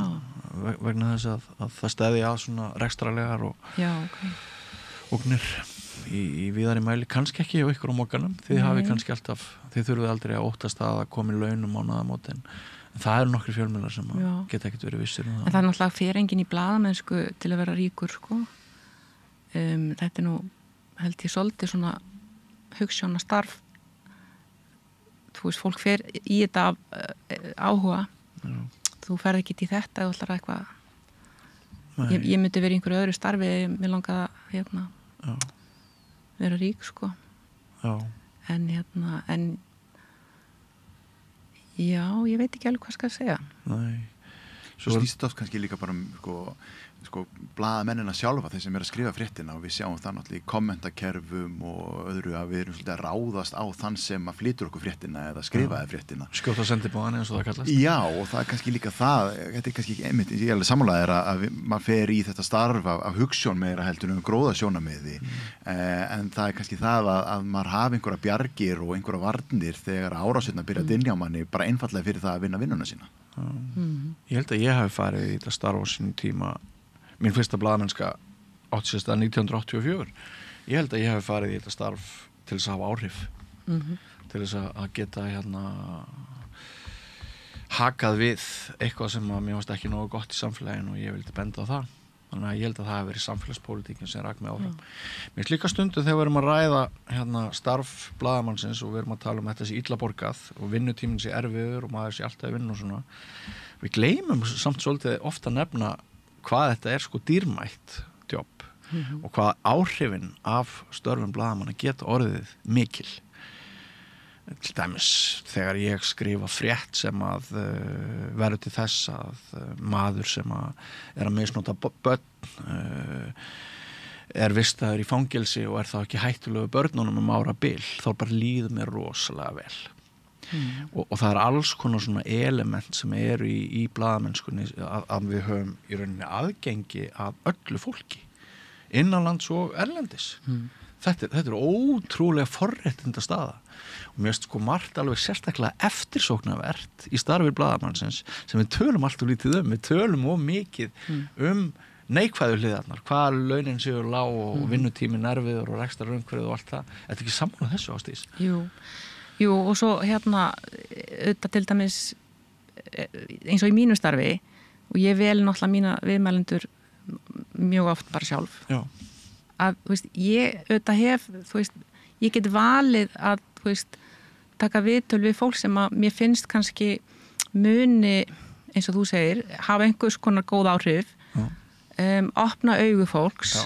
S1: vegna þess að það steði að svona rekstralegar og ógnir í víðari mæli, kannski ekki hjá ykkur á mokanum, þið hafið kannski alltaf, þið þurfið aldrei að óttast að komi launum mánaðamót en það eru nokkri fjölmiðlar sem geta ekkert verið vissir en það er náttúrulega fer enginn í blaðamennsku til að vera ríkur þetta er nú held ég svolítið svona hugsjónastarf þú veist, fólk fer í þetta áhuga þú ferð ekki til þetta eða ætlar eitthvað ég myndi verið í einhverju öðru starfi mér langaði að vera rík en en já, ég veit ekki alveg hvað skal segja. Nei,
S3: Svo snýst þetta oft kannski líka bara sko blaðamennina sjálfa, þeir sem að skrifa fréttina, og við sjáum það náttúrulega í kommentakerfum og öðru að við erum svolítið að ráðast á þann sem að flytur okkur fréttina eða skrifaði fréttina.
S1: Skjóta sendibóðan eins og það kallast.
S3: Já, og það kannski líka þetta kannski einmitt, ég alveg sammálaður að maður fer í þetta starf af hugsjón meira heldur gróðasjónarmiði, en það kannski það að maður hafi einhverja bjargir og einhverja varnir þegar árásirnar byrja að dynja á manni, bara einfallega fyrir það að vinna vinnuna sína.
S1: Ég held að ég hafi farið í þetta starf á sínum tíma. Mín fyrsta blaðamennska átti sér stað 1984. Ég held að ég hafi farið í þetta starf til þess að hafa áhrif, til þess að geta hakað við eitthvað sem að mér varst ekki nógu gott í samfélaginu og ég vildi benda á það. Þannig að ég held að það hafi verið samfélagspólitíkin sem rak mig áfram. Mér slíka stundu þegar við erum að ræða starf blaðamannsins og við erum að tala um þetta sé illa borgað og vinnutíminn sé erfiður og maður sé alltaf að vinna og svona. Við gleymum samt svolítið ofta að nefna hvað þetta er sko dýrmætt jobb og hvað áhrifin af störfum blaðamanna geta orðið mikil. Til dæmis þegar ég skrifa frétt sem að verður til þess að maður sem að misnota börn vistaður í fangelsi og þá ekki hættulegu börnunum árabil, þá bara líður mér rosalega vel. Og það alls konar svona element sem eru í blaðamennskunni að við höfum í rauninni aðgengi af öllu fólki innanlands og erlendis. Þetta er ótrúlega forréttinda staða og mér finnst sko margt alveg sérstaklega eftirsóknarvert í starfi blaðamannsins sem við tölum alltaf lítið við tölum of mikið neikvæðu hliðarnar, hvað launin séu lág og vinnutíminn erfiður og rekstrarumhverfið og allt það. Þetta ekki sammála þessu, Ásdís?
S2: Jú, og svo auðvitað til dæmis eins og í mínu starfi og ég vel náttúrulega mína viðmælendur mjög oft bara sjálf. Já. Að, ég auðvitað hef, ég get valið að, taka viðtöl við fólk sem að mér finnst kannski muni, eins og þú segir, hafa einhvers konar góð áhrif, opna augu fólks,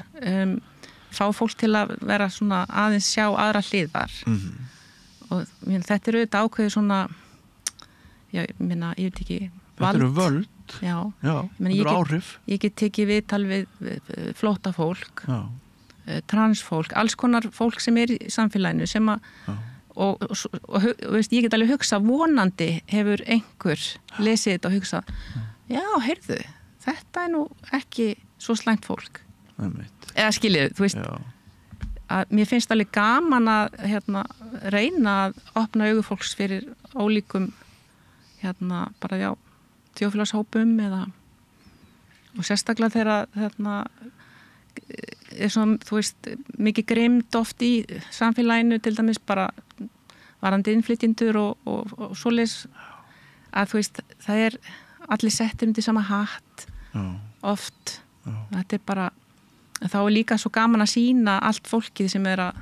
S2: fá fólk til að vera svona aðeins sjá aðra hliðar. Og þetta auðvitað ákveðið svona, já, ég veit ekki, vald.
S1: Þetta völd.
S2: Já,
S1: þetta eru áhrif.
S2: Ég get tekið viðtal við flótta fólk, transfólk, alls konar fólk sem í samfélaginu sem að, og ég get alveg hugsa, vonandi hefur einhver lesið þetta og hugsa, já, heyrðu, þetta nú ekki svo slæmt fólk. Eða skiljið, að mér finnst alveg gaman að reyna að opna augu fólks fyrir ólíkum bara þjóðfélagshópum og sérstaklega þegar er svona, mikið grimmt oft í samfélaginu, til dæmis bara varandi innflytjendur og svoleiðis að það er allir settir undir sama hatt oft. Þetta er bara þá er líka svo gaman að sýna allt fólkið sem er að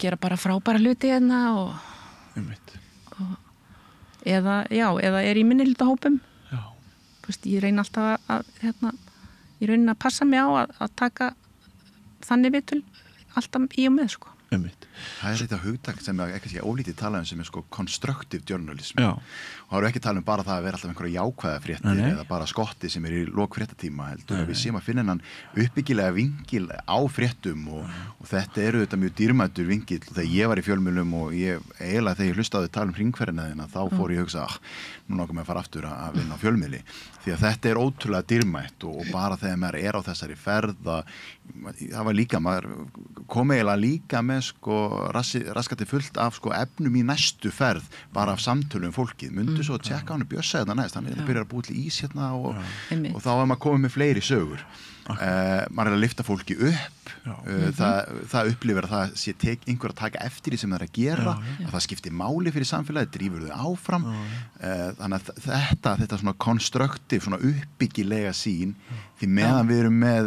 S2: gera bara frábæra hluti og eða er í minnihlutahópum. Ég reyna alltaf ég reyna að passa mig á að taka þannig viðtöl alltaf í og með sko.
S3: Það er þetta hugtak sem er ekki ólítið talað sem er sko constructive journalism og það eru ekki talað bara það að vera alltaf einhverja jákvæða fréttir eða bara skotti sem er í lok fréttatíma heldur við séum að finna hennan uppbyggilega vingil á fréttum og þetta eru þetta mjög dýrmætur vingil og þegar ég var í fjölmiðlum og eiginlega þegar ég hlustaði tala hringferðina þína þá fór ég að hugsa nú langar mig að fara aftur að vinna á fjölmiðli því að þetta er ótrúlega dýrmætt og bara þegar maður á þessari ferð það var líka, maður kom eiginlega líka með sko raskati fullt af sko efnum í næstu ferð bara af samtölum fólkið, myndu svo að tjekka hann bjössa þetta næst, hann byrjar að búið til ís hérna og þá er maður komið með fleiri sögur maður að lyfta fólki upp það upplifir að það sé einhver að taka eftir því sem það er að gera að það skiptir máli fyrir samfélagið, drífur þau áfram þannig að þetta svona konstruktiv, svona uppbyggilega sín því meðan við erum með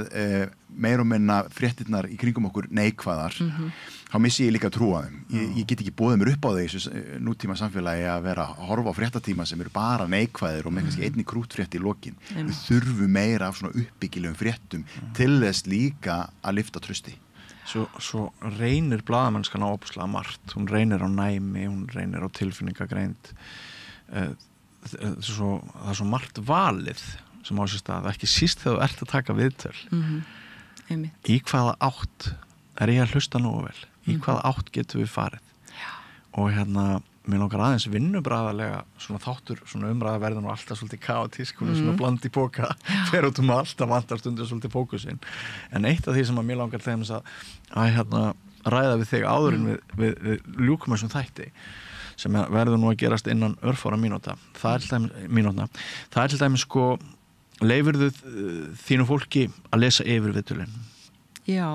S3: meir og minna fréttirnar í kringum okkur neikvæðar þá missi ég líka að trúa þeim ég get ekki boðið mér upp á þessu nútíma samfélagi að vera að horfa á fréttatíma sem eru bara neikvæðir og með kannski einni krútfrétt í lokin við þurfum meira af svona uppbyggilegum fréttum til þess líka að lyfta trausti.
S1: Svo reynir blaðamennskan á óbúslega margt hún reynir á næmi, hún reynir á tilfinningagreind það er svo margt valið sem á sér stað, ekki síst þegar þú ert að taka viðtöl. Í hvaða átt er ég að hlusta nógu vel? Í hvaða átt getum við farið?
S2: Já.
S1: Og mér langar aðeins vinnubræðarlega svona þáttur, svona umræðaverðin og alltaf svolítið kaotísk, hún er svona bland í póka, fer út alltaf vantar stundur svolítið fókusinn. En eitt af því sem að mér langar þeim að ræða við þig áður en við ljúkum þessum þætti, sem verður nú að gerast innan örfára mínúta. Það er til dæmis sko, leyfirðu þínu fólki að lesa yfir viðtölin?
S2: Já,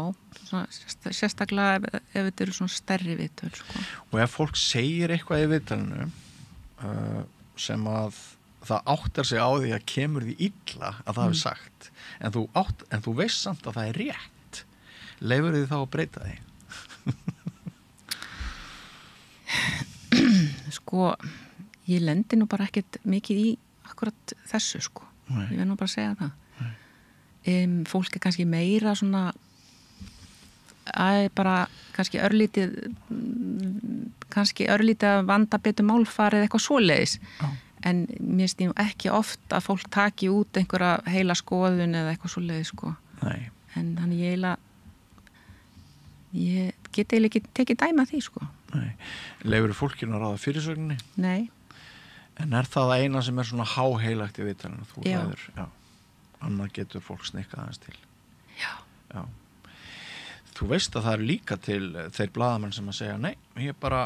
S2: sérstaklega ef þetta eru svona stærri viðtöl sko.
S1: Og ef fólk segir eitthvað í viðtölinu sem að það áttar sig á því að kemur því illa að það hafi sagt, en þú veist samt að það er rétt, leyfirðu því þá að breyta því?
S2: Sko, ég lendi nú bara ekkert mikið í akkurat þessu sko. Ég verð nú bara að segja það. Fólk er kannski meira svona bara kannski örlítið að vanda betur málfarið eitthvað svoleiðis. En mér finnst nú ekki oft að fólk taki út einhverja heila skoðun eða eitthvað svoleiðis sko.
S1: Nei.
S2: En þannig ég get eiginlega ekki tekið dæma því sko.
S1: Nei. Leyfirðu fólkinu að ráða fyrirsögninni?
S2: Nei.
S1: En er það eina sem er svona háheilagt í viðtalinu? Þú
S2: Já.
S1: ræður, já. Annað getur fólk snikkað aðeins til. Já. Þú veist að það er líka til þeir blaðamenn sem að segja, nei, ég bara,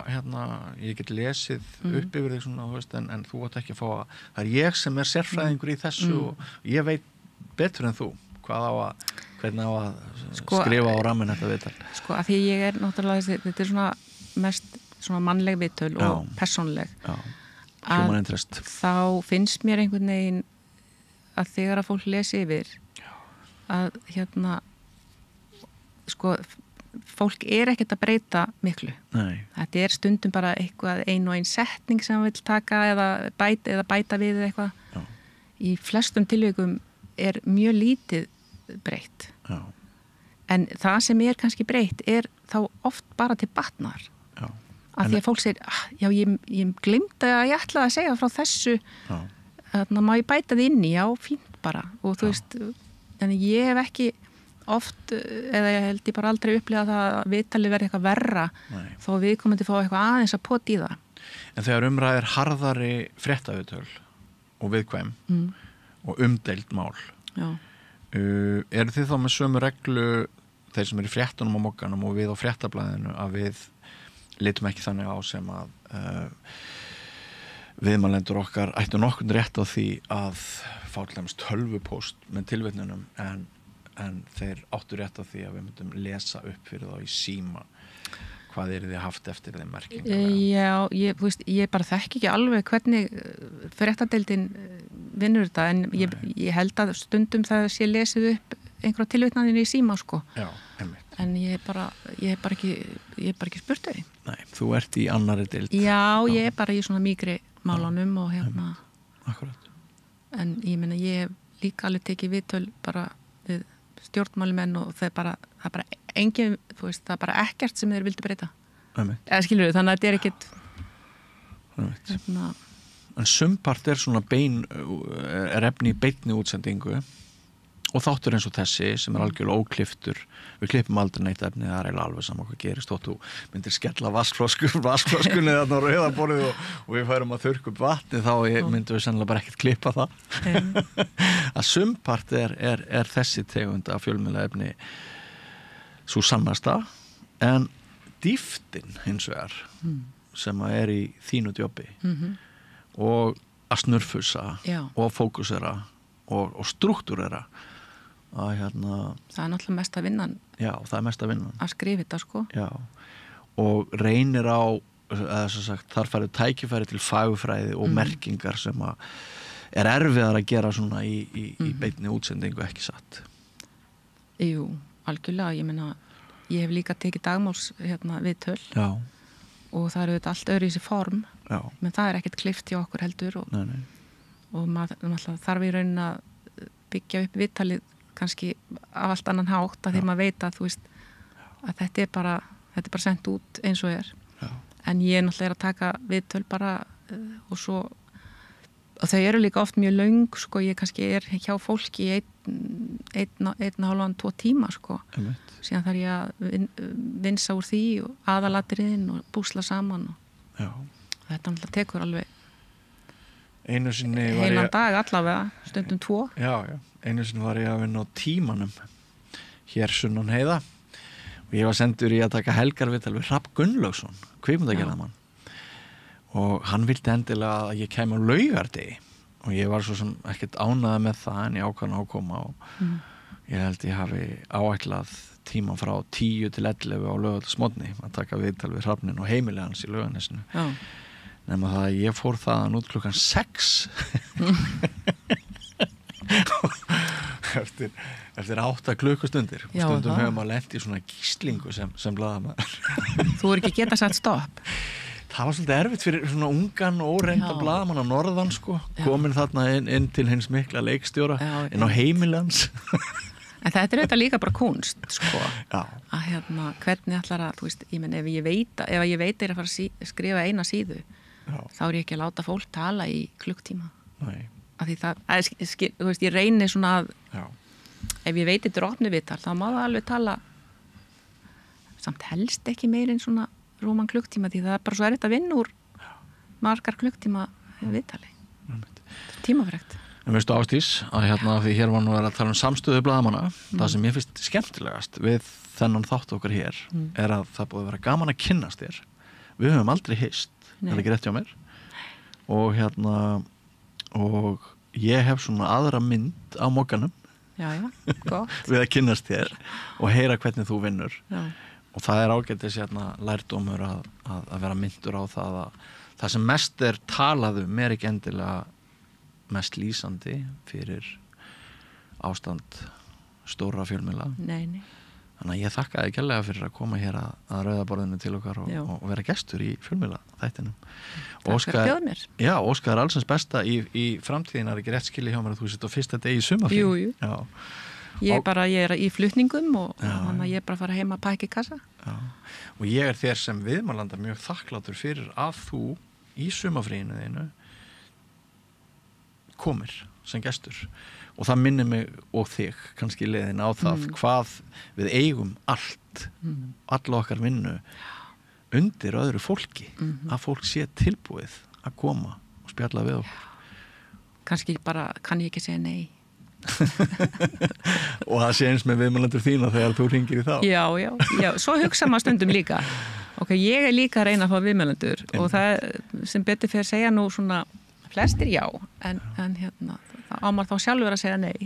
S1: ég get lesið upp yfir þig svona, þú veist, en þú átt ekki að fá að, það er ég sem er sérfræðingur í þessu og ég veit betur en þú hvernig á að skrifa á rammin þetta viðtal. Sko,
S2: að því ég er náttúrulega þetta er svona mest svona mannleg viðtöl og persónleg.
S1: Já. Human interest.
S2: Þá finnst mér einhvern veginn að þegar að fólk lesi yfir að sko fólk er ekkert að breyta miklu.
S1: Nei.
S2: Þetta er stundum bara eitthvað ein og ein setning sem við vil taka eða bæta við eða eitthvað.
S1: Já.
S2: Í flestum tilvikum er mjög lítið breytt.
S1: Já.
S2: En það sem er kannski breytt er þá oft bara til batnar.
S1: Já.
S2: Að því að fólk segir, já, ég glemdi að ég ætlaði að segja frá þessu, þannig að má ég bæta þið inn í, já, fínt bara. Og þú veist, þannig ég hef ekki oft, eða ég held ég bara aldrei upplega það að viðtalið verði eitthvað verra, þó við komum til að fá eitthvað aðeins að pota í það. En
S1: þegar umræðir harðari fréttaviðtöl og viðkvæm og umdeild mál, eru þið þá með sömu reglu þeir sem eru í fréttunum á Mogganum og við á fréttablaðinu að við litum ekki þannig á sem að viðmælendur okkar ættu nokkurn rétt á því að fá til dæmis tölvupóst með tilvitnunum en þeir áttu rétt á því að við myndum lesa upp fyrir þá í síma hvað þið haft eftir þeim merkingar?
S2: Já, ég bara þekki ekki alveg hvernig fréttadeildin vinnur þetta en ég held að stundum það sé lesið upp einhverja tilvitnanir í síma sko.
S1: Já, einmitt.
S2: En ég er bara ekki spurt þau.
S1: Nei, þú ert í annarri deild.
S2: Já, ég er bara í svona mýgri málunum og
S1: Akkurat.
S2: En ég meina, ég hef líka alveg tekið viðtöl bara við stjórnmálumenn og það er bara engin, þú veist, það er bara ekkert sem þeir vildu breyta. Eða skilur við, þannig að þetta er ekkit
S1: En sumpart er svona er efni í beinni útsendingu og þáttur eins og þessi sem er algjörlega ókliftur, við klippum aldrei neitt efni, það er eiginlega alveg saman hvað gerist þótt þú myndir skella vaskflöskunni þarna á rauðaborðið og við færum að þurrka upp vatni þá myndum við sennilega bara ekkert klippa það að sumpart er þessi tegund af fjölmiðla efni svo sannasta en dýftin hins vegar sem að er í þínu djópi og að snurfusa og að fókusera og struktúrera að
S2: það er náttúrulega mest að vinnan
S1: það er mest að vinnan
S2: að skrifa þetta sko
S1: og reynir á þar færðu tækifæri til fagfræði og merkingar sem að er erfiðar að gera svona í beinni útsendingu ekki satt.
S2: Jú, algjörlega, ég meina ég hef líka tekið dagmáls viðtöl og það eru þetta allt öðru í þessi form menn það er ekkert klift hjá okkur heldur og maður þarf í raunin að byggja upp viðtalið kannski af allt annan hátt að því maður veit að þú veist að þetta er bara sendt út eins og en ég náttúrulega að taka viðtöl bara og svo og þau eru líka oft mjög löng sko, ég kannski hjá fólki í 1,5-2 tíma sko, síðan þarf ég að vinsa úr því og aðalatriðin og búsla saman og þetta náttúrulega tekur alveg heilan dag allavega, stundum 2.
S1: Já, einu sinni var ég að vinna á Tímanum hér sunnan heiða og ég var sendur í að taka helgarviðtal við Hrafn Gunnlaugsson, kvikmyndagerðarmann og hann vildi endilega að ég kæmi á laugardegi og ég var svo sem ekkert ánægði með það en ég ákvað að koma og ég held ég hafi áætlað tíma frá 10 til 11 á laugardagsmorgni að taka viðtal við Hrafnin og heimili hans í Laugarnesinu nema það að ég fór þaðan út klukkan 6 eftir 8 klukkustundir og stundum hefur maður lent í svona gíslingu sem blaðamaður.
S2: Þú ekki geta satt stopp?
S1: Það var svolítið erfitt fyrir svona ungan og óreynda blaðamann á norðan sko, komin þarna inn til hins mikla leikstjóra, inn á heimilans.
S2: En þetta er auðvitað líka bara kunst sko, að hvernig ætlar að, þú veist, ég menn ef ég veit er að fara að skrifa eina síðu, þá er ég ekki að láta fólk tala í klukktíma. Nei. Af því það, þú veist, ég reyni svona að, ef ég veit þetta er opnuviðtal, þá má það alveg tala, samt helst ekki meir en svona rúman klukktíma því það er bara svo erfitt að vinna úr margar klukktíma viðtali. Tímafrekt.
S1: En veistu Ásdís, að því hér var nú að tala um samstöðu blaðamanna, það sem ég finnst skemmtilegast við þennan þátt okkar hér er að það búið að vera gaman að kynnast þér. Við höfum aldrei hist, það er ekki rétt hjá mér og ég hef svona aðra mynd á mokkanum við að kynnast þér og heyra hvernig þú vinnur. Og það er ágætis lærdómur að vera myndur á það að það sem mest er talað er ekki endilega mest lýsandi fyrir ástand stóra fjölmiðla.
S2: Nei.
S1: Þannig að ég þakka þér kærlega fyrir að koma hér að rauðaborðinu til okkar og vera gestur í fjölmiðla þættinum. Óskar allsins besta í framtíðin er ekki rétt skilja hjá mér að þú sitt á fyrsta degi í sumarfrí.
S2: Jú. Já. Ég er í flutningum og þannig að ég er bara að fara heima að pakka í kassa.
S1: Já. Og ég er þér sem viðmælanda mjög þakklátur fyrir að þú í sumarfríinu þínu komir sem gestur og það minnir mig og þig kannski leiðin á það hvað við eigum allt alla okkar vinnu undir öðru fólki að fólk sé tilbúið að koma og spjalla við okkur.
S2: Kannski bara kann ég ekki segja nei.
S1: Og það sé eins með viðmælendur þína þegar þú hringir í þá.
S2: Já, svo hugsa maður stundum líka ég er líka að reyna að fá viðmælendur og það sem betur fyrir að segja nú svona flestir já en á maður þá sjálfur að segja nei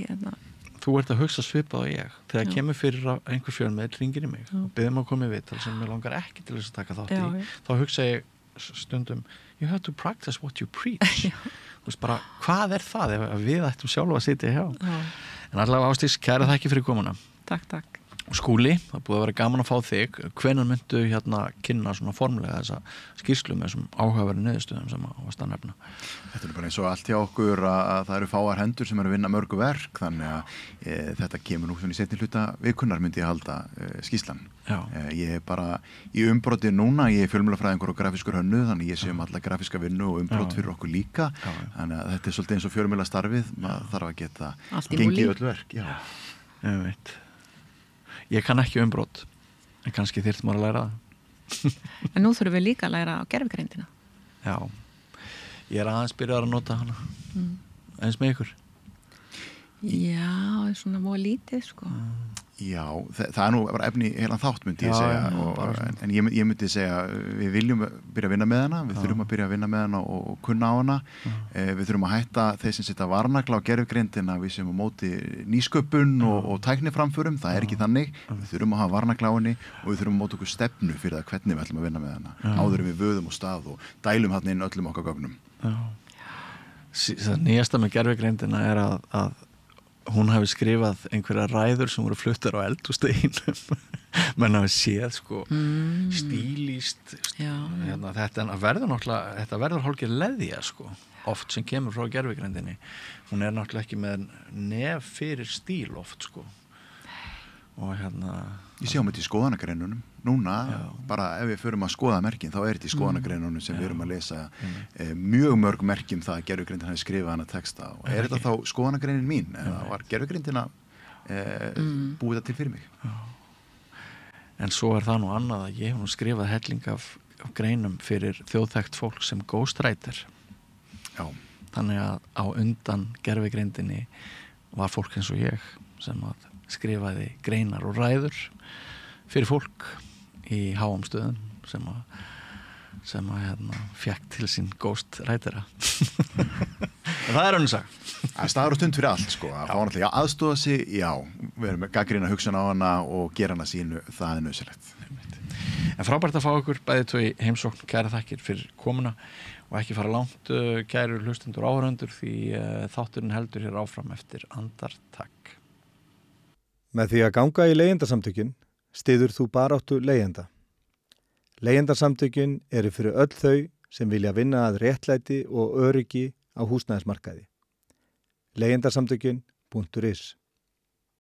S1: Þú ert að hugsa svipað á ég þegar kemur fyrir að einhver fjölmiðill hringir í mig og biður að koma í viðtal sem mig langar ekki til þess að taka þátt í þá hugsa ég stundum you have to practice what you preach þú veist bara, hvað er það ef við ættum sjálf að sitja hjá en allavega Ásdís, kæra þakki fyrir komuna.
S2: Takk.
S1: Skúli, það búið að vera gaman að fá þig hvenær myndu kynna svona formulega þessa skýrslu með þessum áhugaverðu niðurstöðum sem að varst að nefna?
S3: Þetta er bara eins og allt hjá okkur að það eru fáar hendur sem eru að vinna mörgu verk þannig að þetta kemur nú svona í seinni hluta vikunnar myndi ég halda skýrslan. Ég er bara í umbroti núna, ég er fjölmiðlafræðingur og grafískur hönnu þannig ég sé alla grafíska vinnu og umbrot fyrir okkur líka þannig að þetta er svolítið eins og fjölmiðlastarfið maður þarf að geta gengið öll verk.
S1: Ég veit. Ég kann ekki umbrot, en kannski þyrft maður að læra það.
S2: En nú þurfum við líka að læra á gervigreindina.
S1: Já, ég er aðeins byrjar að nota hana, eins með ykkur.
S2: Já, svona mjög lítið, sko.
S3: Já, það er nú bara efni heilan þátt myndi ég segja en ég myndi segja við viljum byrja að vinna með hana við þurfum að byrja að vinna með hana og kunna á hana við þurfum að hætta þeir sem setja varnagla á gervigreindina við sem á móti nýsköpun og tækniframförum, það er ekki þannig við þurfum að hafa varnagla á henni og við þurfum að móta okkur stefnu fyrir það hvernig við ætlum að vinna með hana áður við vöðum og stað og dælum hann inn öllum okkar gögnum.
S1: Það nýjasta með gervigreindina er að hún hafi skrifað einhverja ræður sem voru fluttar á eldhúsdeginum menn hafi séð sko stílíst þetta verður hálfgerð leðja sko oft sem kemur frá gervigreindinni hún er náttúrulega ekki með nef fyrir stíl oft sko og
S3: Ég sjáum þetta í skoðanagreinunum núna, bara ef við förum að skoða merkin þá þetta í skoðanagreinunum sem við erum að lesa mjög mörg merki það að gervigreindin hafi skrifað hana texta og þetta þá skoðanagreinin mín eða var gervigreindin að búið það til fyrir mig
S1: En svo það nú annað að ég hef nú skrifað helling af greinum fyrir þjóðþekkt fólk sem ghostwriter þannig að á undan gervigreindinni var fólk eins og ég sem að skrifaði greinar og ræður fyrir fólk í háum stöðum sem að fekk til sín ghostwritera en það önnur saga
S3: Það staður og stund fyrir allt sko að fá náttúrulega aðstofa sig, vera með gagnrýna hugsun á hana og gera hana sínu, það nauðsynlegt
S1: En frábært að fá okkur bæði tvö í heimsókn, kæra þakkir fyrir komuna og ekki fara langt kæru hlustendur og áhorfendur því þátturinn heldur hér áfram eftir andartak
S4: Með því að ganga í leigjendasamtökin styður þú baráttu leigjenda. Leigjendasamtökin eru fyrir öll þau sem vilja vinna að réttlæti og öryggi á húsnæðismarkaði. Leigjendasamtökin.is